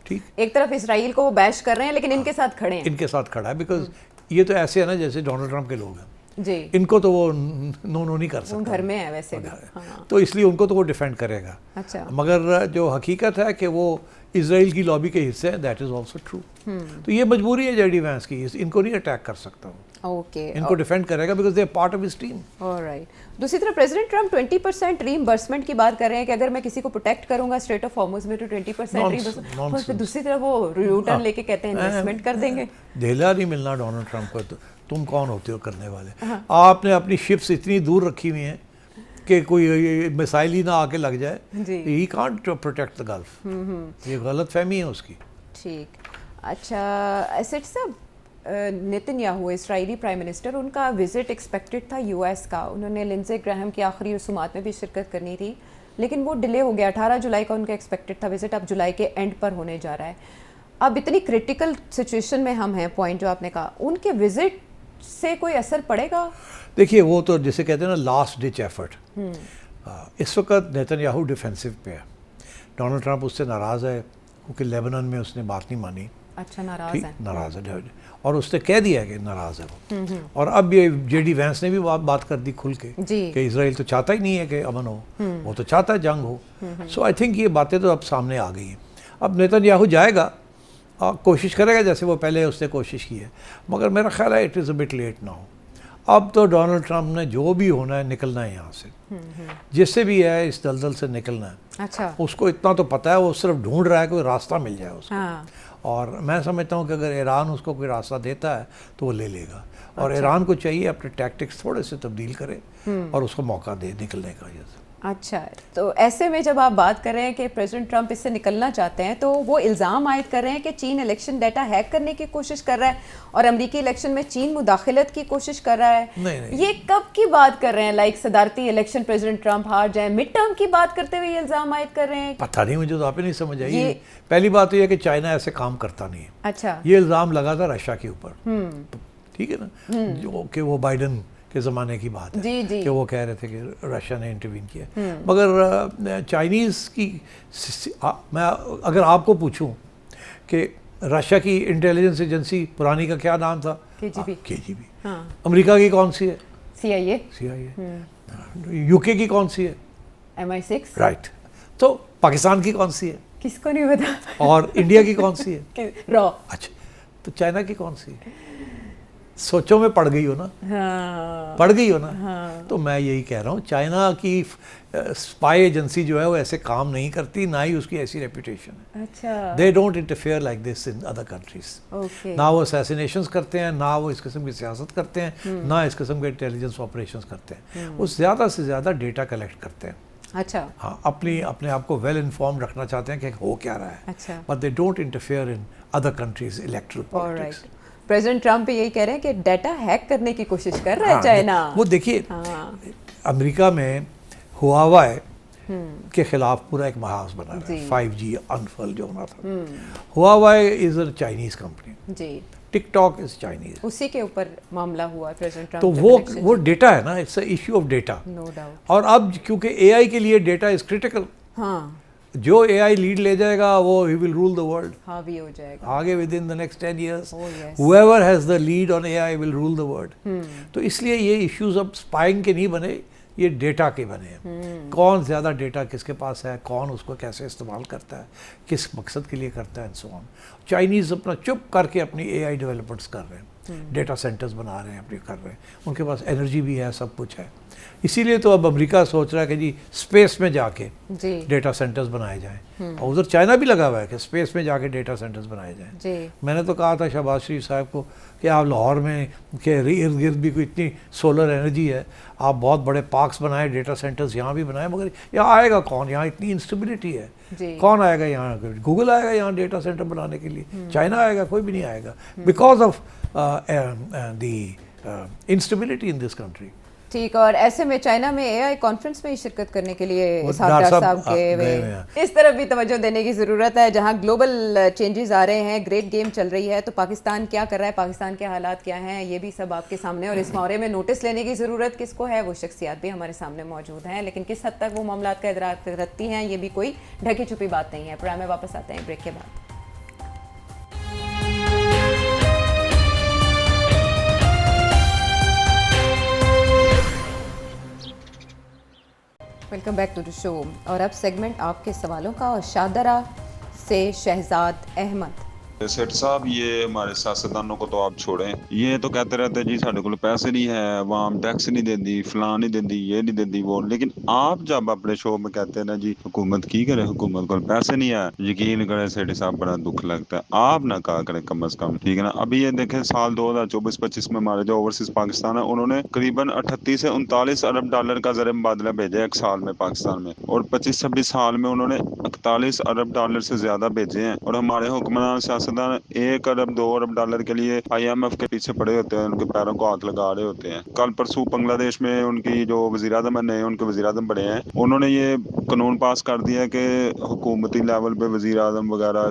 ٹھیک, ایک طرف اسرائیل کو وہ بیش کر رہے ہیں لیکن ان کے ساتھ کھڑے ہیں. ان کے ساتھ کھڑا ہے بیکاز یہ تو ایسے ہے نا جیسے ڈونلڈ ٹرمپ کے لوگ ہیں جی, ان کو تو وہ نو نہیں کر سکتا, گھر میں ہے ویسے بھی, تو اس لیے ان کو تو وہ ڈیفینڈ کرے گا. اچھا, مگر جو حقیقت ہے کہ وہ اسرائیل کی لابی کے حصے ہیں, دیٹ از آلسو ٹرو. تو یہ مجبوری ہے جے ڈی وینس کی, ان کو نہیں اٹیک کر سکتا وہ, اوکے, ان کو ڈیفینڈ کرے گا because they are part of his team. Alright. دوسری طرف پریزیڈنٹ ٹرمپ 20% ری امبرسمنٹ کی بات کر رہے ہیں کہ اگر میں کسی کو پروٹیکٹ کروں گا اسٹریٹ آف ہارموز میں تو 20% ری امبرسمنٹ, اور پھر دوسری طرف وہ ریوٹرن لے کے کہتے ہیں انویسٹمنٹ کر دیں گے. دھیلا نہیں ملنا ڈونلڈ ٹرمپ کو. تم کون ہوتے ہو کرنے والے؟ آپ نے اپنی شپس اتنی دور رکھی ہوئی ہیں کہ کوئی مسائل ہی نہ آ کے لگ جائے. He can't protect the golf. یہ غلط فہمی ہے اس کی. ٹھیک, اچھا اسٹ صاحب, نیتن یاہو اسرائیلی پرائم منسٹر, ان کا وزٹ ایکسپیکٹڈ تھا یو ایس کا, انہوں نے لنزے گراہم کی آخری رسومات میں بھی شرکت کرنی تھی لیکن وہ ڈیلے ہو گیا. 18 جولائی کا ان کا ایکسپیکٹڈ تھا وزٹ, اب جولائی کے اینڈ پر ہونے جا رہا ہے. اب اتنی کرٹیکل سچویشن میں ہم ہیں, پوائنٹ جو آپ نے کہا, ان کے وزٹ سے کوئی اثر پڑے گا؟ دیکھیے وہ تو جسے کہتے ہیں نا لاسٹ ڈچ ایفرٹ. اس وقت نیتن یاہو ڈیفینسو پہ ہے. ڈونلڈ ٹرمپ اس سے ناراض ہے کیونکہ لیبنان میں اس نے بات نہیں مانی. اچھا ناراض ہے, ناراض ہے, اور اس نے کہہ دیا کہ ناراض ہے وہ. اور اب یہ جے ڈی وینس نے بھی بات کر دی کھل کے کہ اسرائیل تو چاہتا ہی نہیں ہے کہ امن ہو, وہ تو چاہتا ہے جنگ ہو. سو آئی تھنک یہ باتیں تو اب سامنے آ گئی ہیں. اب نیتن یاہو جائے گا, کوشش کرے گا جیسے وہ پہلے اس نے کوشش کی ہے, مگر میرا خیال ہے it is a but let now. اب تو ڈونلڈ ٹرمپ نے جو بھی ہونا ہے نکلنا ہے یہاں سے, جس سے بھی ہے اس دلدل سے نکلنا ہے. اچھا اس کو اتنا تو پتہ ہے, وہ صرف ڈھونڈ رہا ہے کوئی راستہ مل جائے اس کو. اور میں سمجھتا ہوں کہ اگر ایران اس کو کوئی راستہ دیتا ہے تو وہ لے لے گا. اور ایران کو چاہیے اپنے ٹیکٹکس تھوڑے سے تبدیل کرے اور اس کو موقع دے نکلنے کا. اچھا, تو ایسے میں جب آپ بات کر رہے ہیں کہ پریزیڈنٹ ٹرمپ اس سے نکلنا چاہتے ہیں تو وہ الزام عائد کر رہے ہیں کہ چین الیکشن ڈیٹا ہیک کرنے کی کوشش کر رہا ہے اور امریکی الیکشن میں چین مداخلت کی کوشش کر رہا ہے. نہیں, یہ کب کی بات کر رہے ہیں؟ لائک صدارتی الیکشن پریزیڈنٹ ٹرمپ ہار جائیں, مڈ ٹرم کی بات کرتے ہوئے یہ الزام عائد کر رہے ہیں؟ پتہ نہیں, مجھے تو آپ ہی نہیں سمجھ آئی. پہلی بات تو یہ کہ چائنا ایسے کام کرتا نہیں ہے. اچھا, یہ الزام لگا تھا رشیا کے اوپر, ٹھیک ہے نا, جو کہ وہ بائیڈن کے زمانے کی بات ہے کہ وہ کہہ رہے تھے کہ رشیا نے انٹروین کیا. مگر چائنیز کی, میں اگر آپ کو پوچھوں کہ رشیا کی انٹیلیجنس ایجنسی پرانی کا کیا نام تھا؟ KGB. امریکہ کی کون سی ہے؟ CIA. UK کی کون سی ہے؟ MI6. رائٹ. تو پاکستان کی کون سی ہے؟ کس کو نہیں پتا. اور انڈیا کی کون سی ہے؟ را. اچھا, تو چائنا کی کون سی ہے؟ سوچوں میں پڑ گئی ہو نا, پڑ گئی ہو نا. تو میں یہی کہہ رہا ہوں, چائنا کی اسپائی ایجنسی جو ہے وہ ایسے کام نہیں کرتی, نہ ہی اس کی ایسی ریپوٹیشن ہے. اچھا, they don't interfere like this in other countries. نہ وہ اسیسینیشنز کرتے ہیں, نہ وہ اس قسم کی سیاست کرتے ہیں, نہ اس قسم کے انٹیلیجنس آپریشنز کرتے ہیں. وہ زیادہ سے زیادہ ڈیٹا کلیکٹ کرتے ہیں. اچھا, ہاں, اپنے آپ کو ویل انفارم رکھنا چاہتے ہیں کہ ہو کیا رہا ہے. اچھا, but they don't interfere in other countries electoral politics. President Trump یہی کہہ رہے ہیں کہ ڈیٹا ہیک کرنے کی کوشش کر رہا ہے چائنا. وہ دیکھیے امریکہ میں ہواوے کے خلاف پورا ایک محاذ بنا رہا ہے, 5G انفل جو ہونا تھا. Huawei is a Chinese company, جی, ٹک ٹاک از چائنیز. اسی کے اوپر معاملہ ہوا پریزیڈنٹ ٹرمپ. تو وہ ڈیٹا ہے نا, it's a issue of data. No doubt. اور اب کیونکہ AI کے لیے ڈیٹا از کریٹیکل, ہاں, جو AI لیڈ لے جائے گا وہ ہی ول رول دا ورلڈ. حاوی ہو جائے گا آگے with in the next 10 years. Oh, yes. whoever has the lead on AI will rule the world. تو اس لیے یہ ایشوز اب اسپائنگ کے نہیں بنے, یہ ڈیٹا کے بنے ہیں. کون زیادہ ڈیٹا کس کے پاس ہے, کون اس کو کیسے استعمال کرتا ہے, کس مقصد کے لیے کرتا ہے, اینڈ سو آن. چائنیز اپنا چپ کر کے اپنی AI ڈیولپمنٹس کر رہے ہیں, ڈیٹا سینٹرز بنا رہے ہیں, اپنے کر رہے ہیں. ان کے پاس انرجی بھی ہے, سب کچھ ہے. اسی لیے تو اب امریکہ سوچ رہا ہے کہ جی اسپیس میں جا کے ڈیٹا سینٹرز بنائے جائیں, اور ادھر چائنا بھی لگا ہوا ہے کہ اسپیس میں جا کے ڈیٹا سینٹرز بنائے جائیں. میں نے تو کہا تھا شہباز شریف صاحب کو کہ آپ لاہور میں کہ ارد گرد بھی کوئی اتنی سولر انرجی ہے, آپ بہت بڑے پارکس بنائیں, ڈیٹا سینٹرز یہاں بھی بنائیں, مگر یہاں آئے گا کون؟ یہاں اتنی انسٹیبلٹی ہے, کون آئے گا یہاں؟ گوگل آئے گا یہاں ڈیٹا سینٹر بنانے کے لیے, چائنا آئے گا, کوئی بھی نہیں آئے گا, because of the instability in this country. ٹھیک. اور ایسے میں چائنا میں AI کانفرنس میں شرکت کرنے کے لیے ڈاکٹر صاحب کے اس طرف بھی توجہ دینے کی ضرورت ہے, جہاں گلوبل چینجز آ رہے ہیں, گریٹ گیم چل رہی ہے, تو پاکستان کیا کر رہا ہے, پاکستان کے حالات کیا ہیں, یہ بھی سب آپ کے سامنے. اور اس معاملے میں نوٹس لینے کی ضرورت کس کو ہے, وہ شخصیات بھی ہمارے سامنے موجود ہیں, لیکن کس حد تک وہ معاملات کا ادراک رکھتی ہیں یہ بھی کوئی ڈھکی چھپی بات نہیں ہے. پروگرام میں واپس آتے ہیں بریک کے بعد. ویلکم بیک ٹو دی شو. اور اب سیگمنٹ آپ کے سوالوں کا, اور شاہدرہ سے شہزاد احمد. سیٹ صاحب, یہ ہمارے سیاستدانوں کو تو آپ چھوڑیں, یہ تو کہتے رہتے جی ساڈے کول پیسے نہیں ہے, عوام ٹیکس نہیں دیندی, فلاں نہیں دیندی, یہ نہیں دیندی, وہ. لیکن آپ جب اپنے شو میں کہتے ہیں نا جی حکومت کی کرے, حکومت کو پیسے نہیں ہے, یقین کریں سیٹ صاحب بڑا دکھ لگتا ہے. آپ نہ کہا کریں کم از کم, ٹھیک ہے نا. ابھی یہ دیکھیں سال 2024-25 میں ہمارے جو اوورسیز پاکستان ہے, انہوں نے قریباً 38 سے 39 ارب ڈالر کا زر مبادلہ بھیجا ایک سال میں پاکستان میں, اور 25-26 سال میں انہوں نے 41 ارب ڈالر سے زیادہ بھیجے ہیں. اور ہمارے حکمران سیاست سیاستدان 1 ارب 2 ارب ڈالر کے لیے IMF کے پیچھے پڑے ہوتے ہیں, ان کے پیروں کو ہاتھ لگا رہے ہوتے ہیں. کل پرسوں بنگلہ دیش میں ان کی جو وزیر اعظم نئے ان کے وزیر اعظم بڑے ہیں, انہوں نے یہ قانون پاس کر دیا کہ حکومتی لیول پہ وزیر اعظم وغیرہ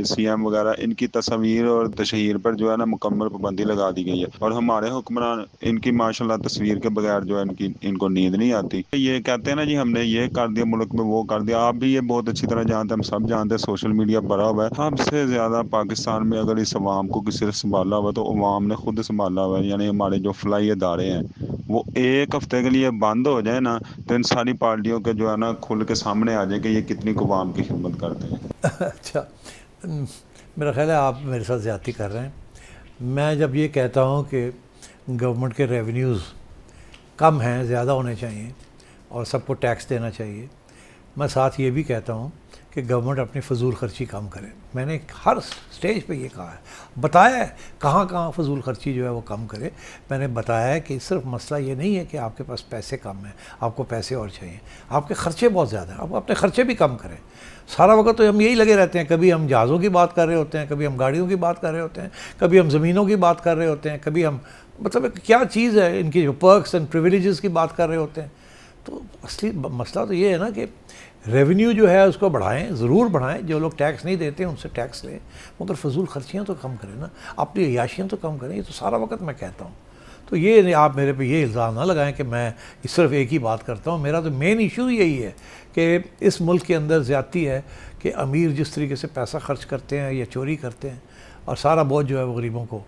CM وغیرہ ان کی تصویر اور تشہیر پر جو ہے نا مکمل پابندی لگا دی گئی ہے. اور ہمارے حکمران ان کی ماشاءاللہ تصویر کے بغیر جو ہے ان کو نیند نہیں آتی. یہ کہتے ہیں نا جی ہم نے یہ کر دیا ملک میں, وہ کر دیا. آپ بھی یہ بہت اچھی طرح جانتے ہیں, ہم سب جانتے ہیں, سوشل میڈیا بھرا ہوا ہے. سب سے زیادہ پاکستان میں اگر اس عوام کو کسی نے سنبھالا ہوا تو عوام نے خود سنبھالا ہوا ہے. یعنی ہمارے جو فلاحی ادارے ہیں وہ 1 ہفتے کے لیے بند ہو جائے نا تو ان ساری پارٹیوں کے جو ہے نا کھل کے سامنے آ جائے کہ یہ کتنی عوام کی خدمت کرتے ہیں. اچھا, میرا خیال ہے آپ میرے ساتھ زیادتی کر رہے ہیں. میں جب یہ کہتا ہوں کہ گورنمنٹ کے ریونیوز کم ہیں, زیادہ ہونے چاہیے اور سب کو ٹیکس دینا چاہیے, میں ساتھ یہ بھی کہتا ہوں کہ گورنمنٹ اپنی فضول خرچی کم کرے. میں نے ہر سٹیج پہ یہ کہا ہے, بتایا ہے کہاں کہاں فضول خرچی جو ہے وہ کم کرے. میں نے بتایا ہے کہ صرف مسئلہ یہ نہیں ہے کہ آپ کے پاس پیسے کم ہیں, آپ کو پیسے اور چاہیے, آپ کے خرچے بہت زیادہ ہیں, آپ اپنے خرچے بھی کم کریں. سارا وقت تو ہم یہی لگے رہتے ہیں, کبھی ہم جہازوں کی بات کر رہے ہوتے ہیں, کبھی ہم گاڑیوں کی بات کر رہے ہوتے ہیں, کبھی ہم زمینوں کی بات کر رہے ہوتے ہیں, کبھی ہم مطلب کیا چیز ہے ان کی جو پرکس اینڈ پریویلیجز کی بات کر رہے ہوتے ہیں. تو اصلی مسئلہ تو یہ ہے نا کہ ریونیو جو ہے اس کو بڑھائیں, ضرور بڑھائیں. جو لوگ ٹیکس نہیں دیتے ہیں ان سے ٹیکس لیں, مگر فضول خرچیاں تو کم کریں نا, اپنی عیاشیاں تو کم کریں. یہ تو سارا وقت میں کہتا ہوں. تو یہ آپ میرے پہ یہ الزام نہ لگائیں کہ میں صرف ایک ہی بات کرتا ہوں. میرا تو مین ایشو یہی ہے کہ اس ملک کے اندر زیادتی ہے کہ امیر جس طریقے سے پیسہ خرچ کرتے ہیں یا چوری کرتے ہیں اور سارا بوجھ جو ہے وہ غریبوں کو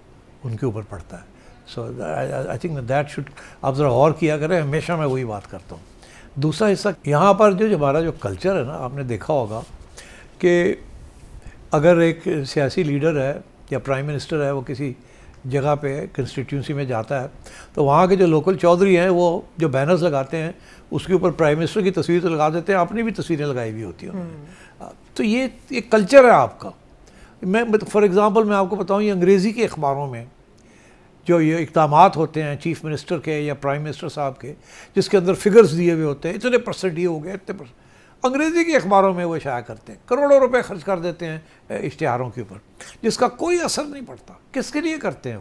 ان کے اوپر پڑتا ہے. سو آئی تھنک دیٹ شوڈ آپ ذرا غور کیا کریں. ہمیشہ میں وہی بات کرتا ہوں. دوسرا حصہ یہاں پر جو ہمارا جو کلچر ہے نا, آپ نے دیکھا ہوگا کہ اگر ایک سیاسی لیڈر ہے یا پرائم منسٹر ہے, وہ کسی جگہ پہ کنسٹیٹیونسی میں جاتا ہے تو وہاں کے جو لوکل چودھری ہیں وہ جو بینرز لگاتے ہیں اس کے اوپر پرائم منسٹر کی تصویر تو لگا دیتے ہیں, اپنی بھی تصویریں لگائی ہوئی ہوتی ہیں. تو یہ ایک کلچر ہے آپ کا. میں فار ایگزامپل میں آپ کو بتاؤں, یہ انگریزی کے اخباروں میں جو یہ اقدامات ہوتے ہیں چیف منسٹر کے یا پرائم منسٹر صاحب کے, جس کے اندر فگرز دیے ہوئے ہوتے ہیں, اتنے پرسنٹ یہ ہو گئے, اتنے پرسنٹ, انگریزی کے اخباروں میں وہ شائع کرتے ہیں, کروڑوں روپے خرچ کر دیتے ہیں اشتہاروں کے اوپر, جس کا کوئی اثر نہیں پڑتا. کس کے لیے کرتے ہیں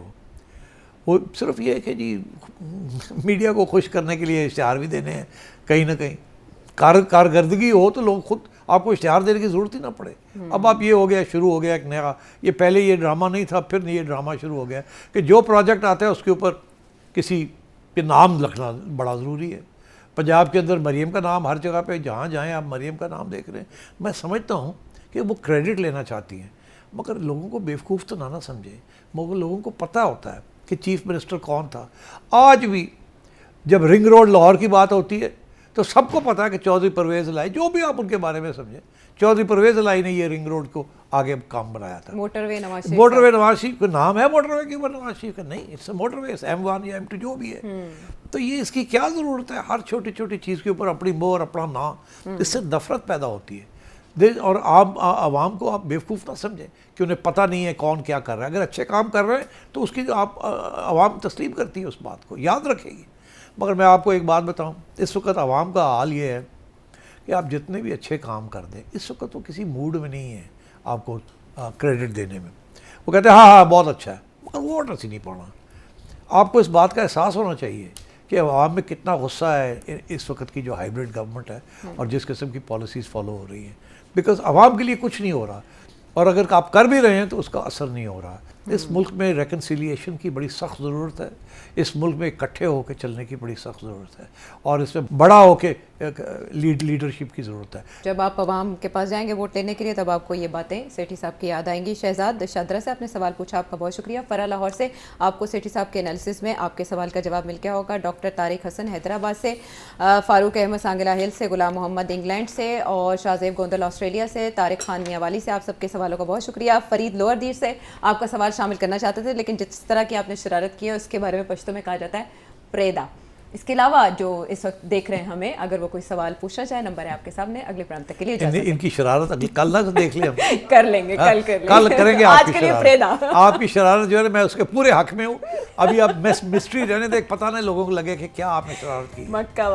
وہ صرف یہ کہ جی میڈیا کو خوش کرنے کے لیے اشتہار بھی دینے ہیں. کہیں نہ کہیں کارکردگی ہو تو لوگ خود آپ کو اشتہار دینے کی ضرورت ہی نہ پڑے. اب آپ یہ ہو گیا, شروع ہو گیا ایک نیا, یہ پہلے یہ ڈرامہ نہیں تھا, پھر یہ ڈرامہ شروع ہو گیا کہ جو پروجیکٹ آتا ہے اس کے اوپر کسی کے نام لکھنا بڑا ضروری ہے. پنجاب کے اندر مریم کا نام ہر جگہ پہ, جہاں جائیں آپ مریم کا نام دیکھ رہے ہیں. میں سمجھتا ہوں کہ وہ کریڈٹ لینا چاہتی ہیں, مگر لوگوں کو بیوقوف تو نہ سمجھیں. مگر لوگوں کو پتہ ہوتا ہے کہ چیف منسٹر کون تھا. آج بھی جب رنگ روڈ لاہور کی بات ہوتی ہے تو سب کو پتا ہے کہ چودھری پرویز الہی, جو بھی آپ ان کے بارے میں سمجھیں, چودھری پرویز الہی نے یہ رنگ روڈ کو آگے کام بنایا تھا. موٹر وے نواز شریف کا نام ہے, موٹر وے کے اوپر نواز شریف کا نہیں, it's a motor way M1 یا M2 جو بھی ہے. تو یہ اس کی کیا ضرورت ہے, ہر چھوٹی چھوٹی چیز کے اوپر اپنی مہر اپنا نام, اس سے نفرت پیدا ہوتی ہے. اور آپ عوام کو آپ بیوقوف نہ سمجھیں کہ انہیں پتہ نہیں ہے کون کیا کر رہا ہے. اگر اچھے کام کر رہے ہیں تو اس کی آپ عوام تسلیم کرتی ہے, اس بات کو یاد رکھے گی. مگر میں آپ کو ایک بات بتاؤں, اس وقت عوام کا حال یہ ہے کہ آپ جتنے بھی اچھے کام کر دیں, اس وقت وہ کسی موڈ میں نہیں ہے آپ کو کریڈٹ دینے میں. وہ کہتے ہیں ہاں بہت اچھا ہے, مگر وہ ایسے نہیں پڑھنا. آپ کو اس بات کا احساس ہونا چاہیے کہ عوام میں کتنا غصہ ہے اس وقت کی جو ہائیبریڈ گورنمنٹ ہے اور جس قسم کی پالیسیز فالو ہو رہی ہیں, بیکاز عوام کے لیے کچھ نہیں ہو رہا, اور اگر آپ کر بھی رہے ہیں تو اس کا اثر نہیں ہو رہا. اس ملک میں ریکنسیلیشن کی بڑی سخت ضرورت ہے. اس ملک میں اکٹھے ہو کے چلنے کی بڑی سخت ضرورت ہے, اور اس میں بڑا ہو کے لیڈرشپ کی ضرورت ہے. جب آپ عوام کے پاس جائیں گے ووٹ لینے کے لیے تب آپ کو یہ باتیں سیٹھی صاحب کی یاد آئیں گی. شہزاد شادرہ سے آپ نے سوال پوچھا, آپ کا بہت شکریہ. فرح لاہور سے آپ کو سیٹھی صاحب کے انالیسس میں آپ کے سوال کا جواب مل گیا ہوگا. ڈاکٹر طارق حسن حیدرآباد سے, فاروق احمد سانگلہ ہل سے, غلام محمد انگلینڈ سے, اور شاہزیب گوندل آسٹریلیا سے, طارق خان میاں والی سے, آپ سب کے سوالوں کا بہت شکریہ. فرید لوور دیر سے آپ کا سوال شامل کرنا چاہتے تھے, لیکن جس طرح کی آپ نے شرارت کی ہے اس کے بارے میں پشتو میں کہا جاتا ہے پریدا. اس کے علاوہ جو اس وقت دیکھ رہے ہیں ہمیں, اگر وہ کوئی سوال پوچھنا چاہے, نمبر ہے آپ کے سامنے. اگلے پروگرام تک کے لیے ان کی شرارت کل نہ دیکھ لیں, کر لیں گے, کل کریں گے. آج کے لیے پریدا, آپ کی شرارت جو ہے میں اس کے پورے حق میں ہوں. ابھی آپ مسٹری رہنے دیں, پتہ نہیں لوگوں کو لگے کہ کیا آپ نے شرارت کی. مکہ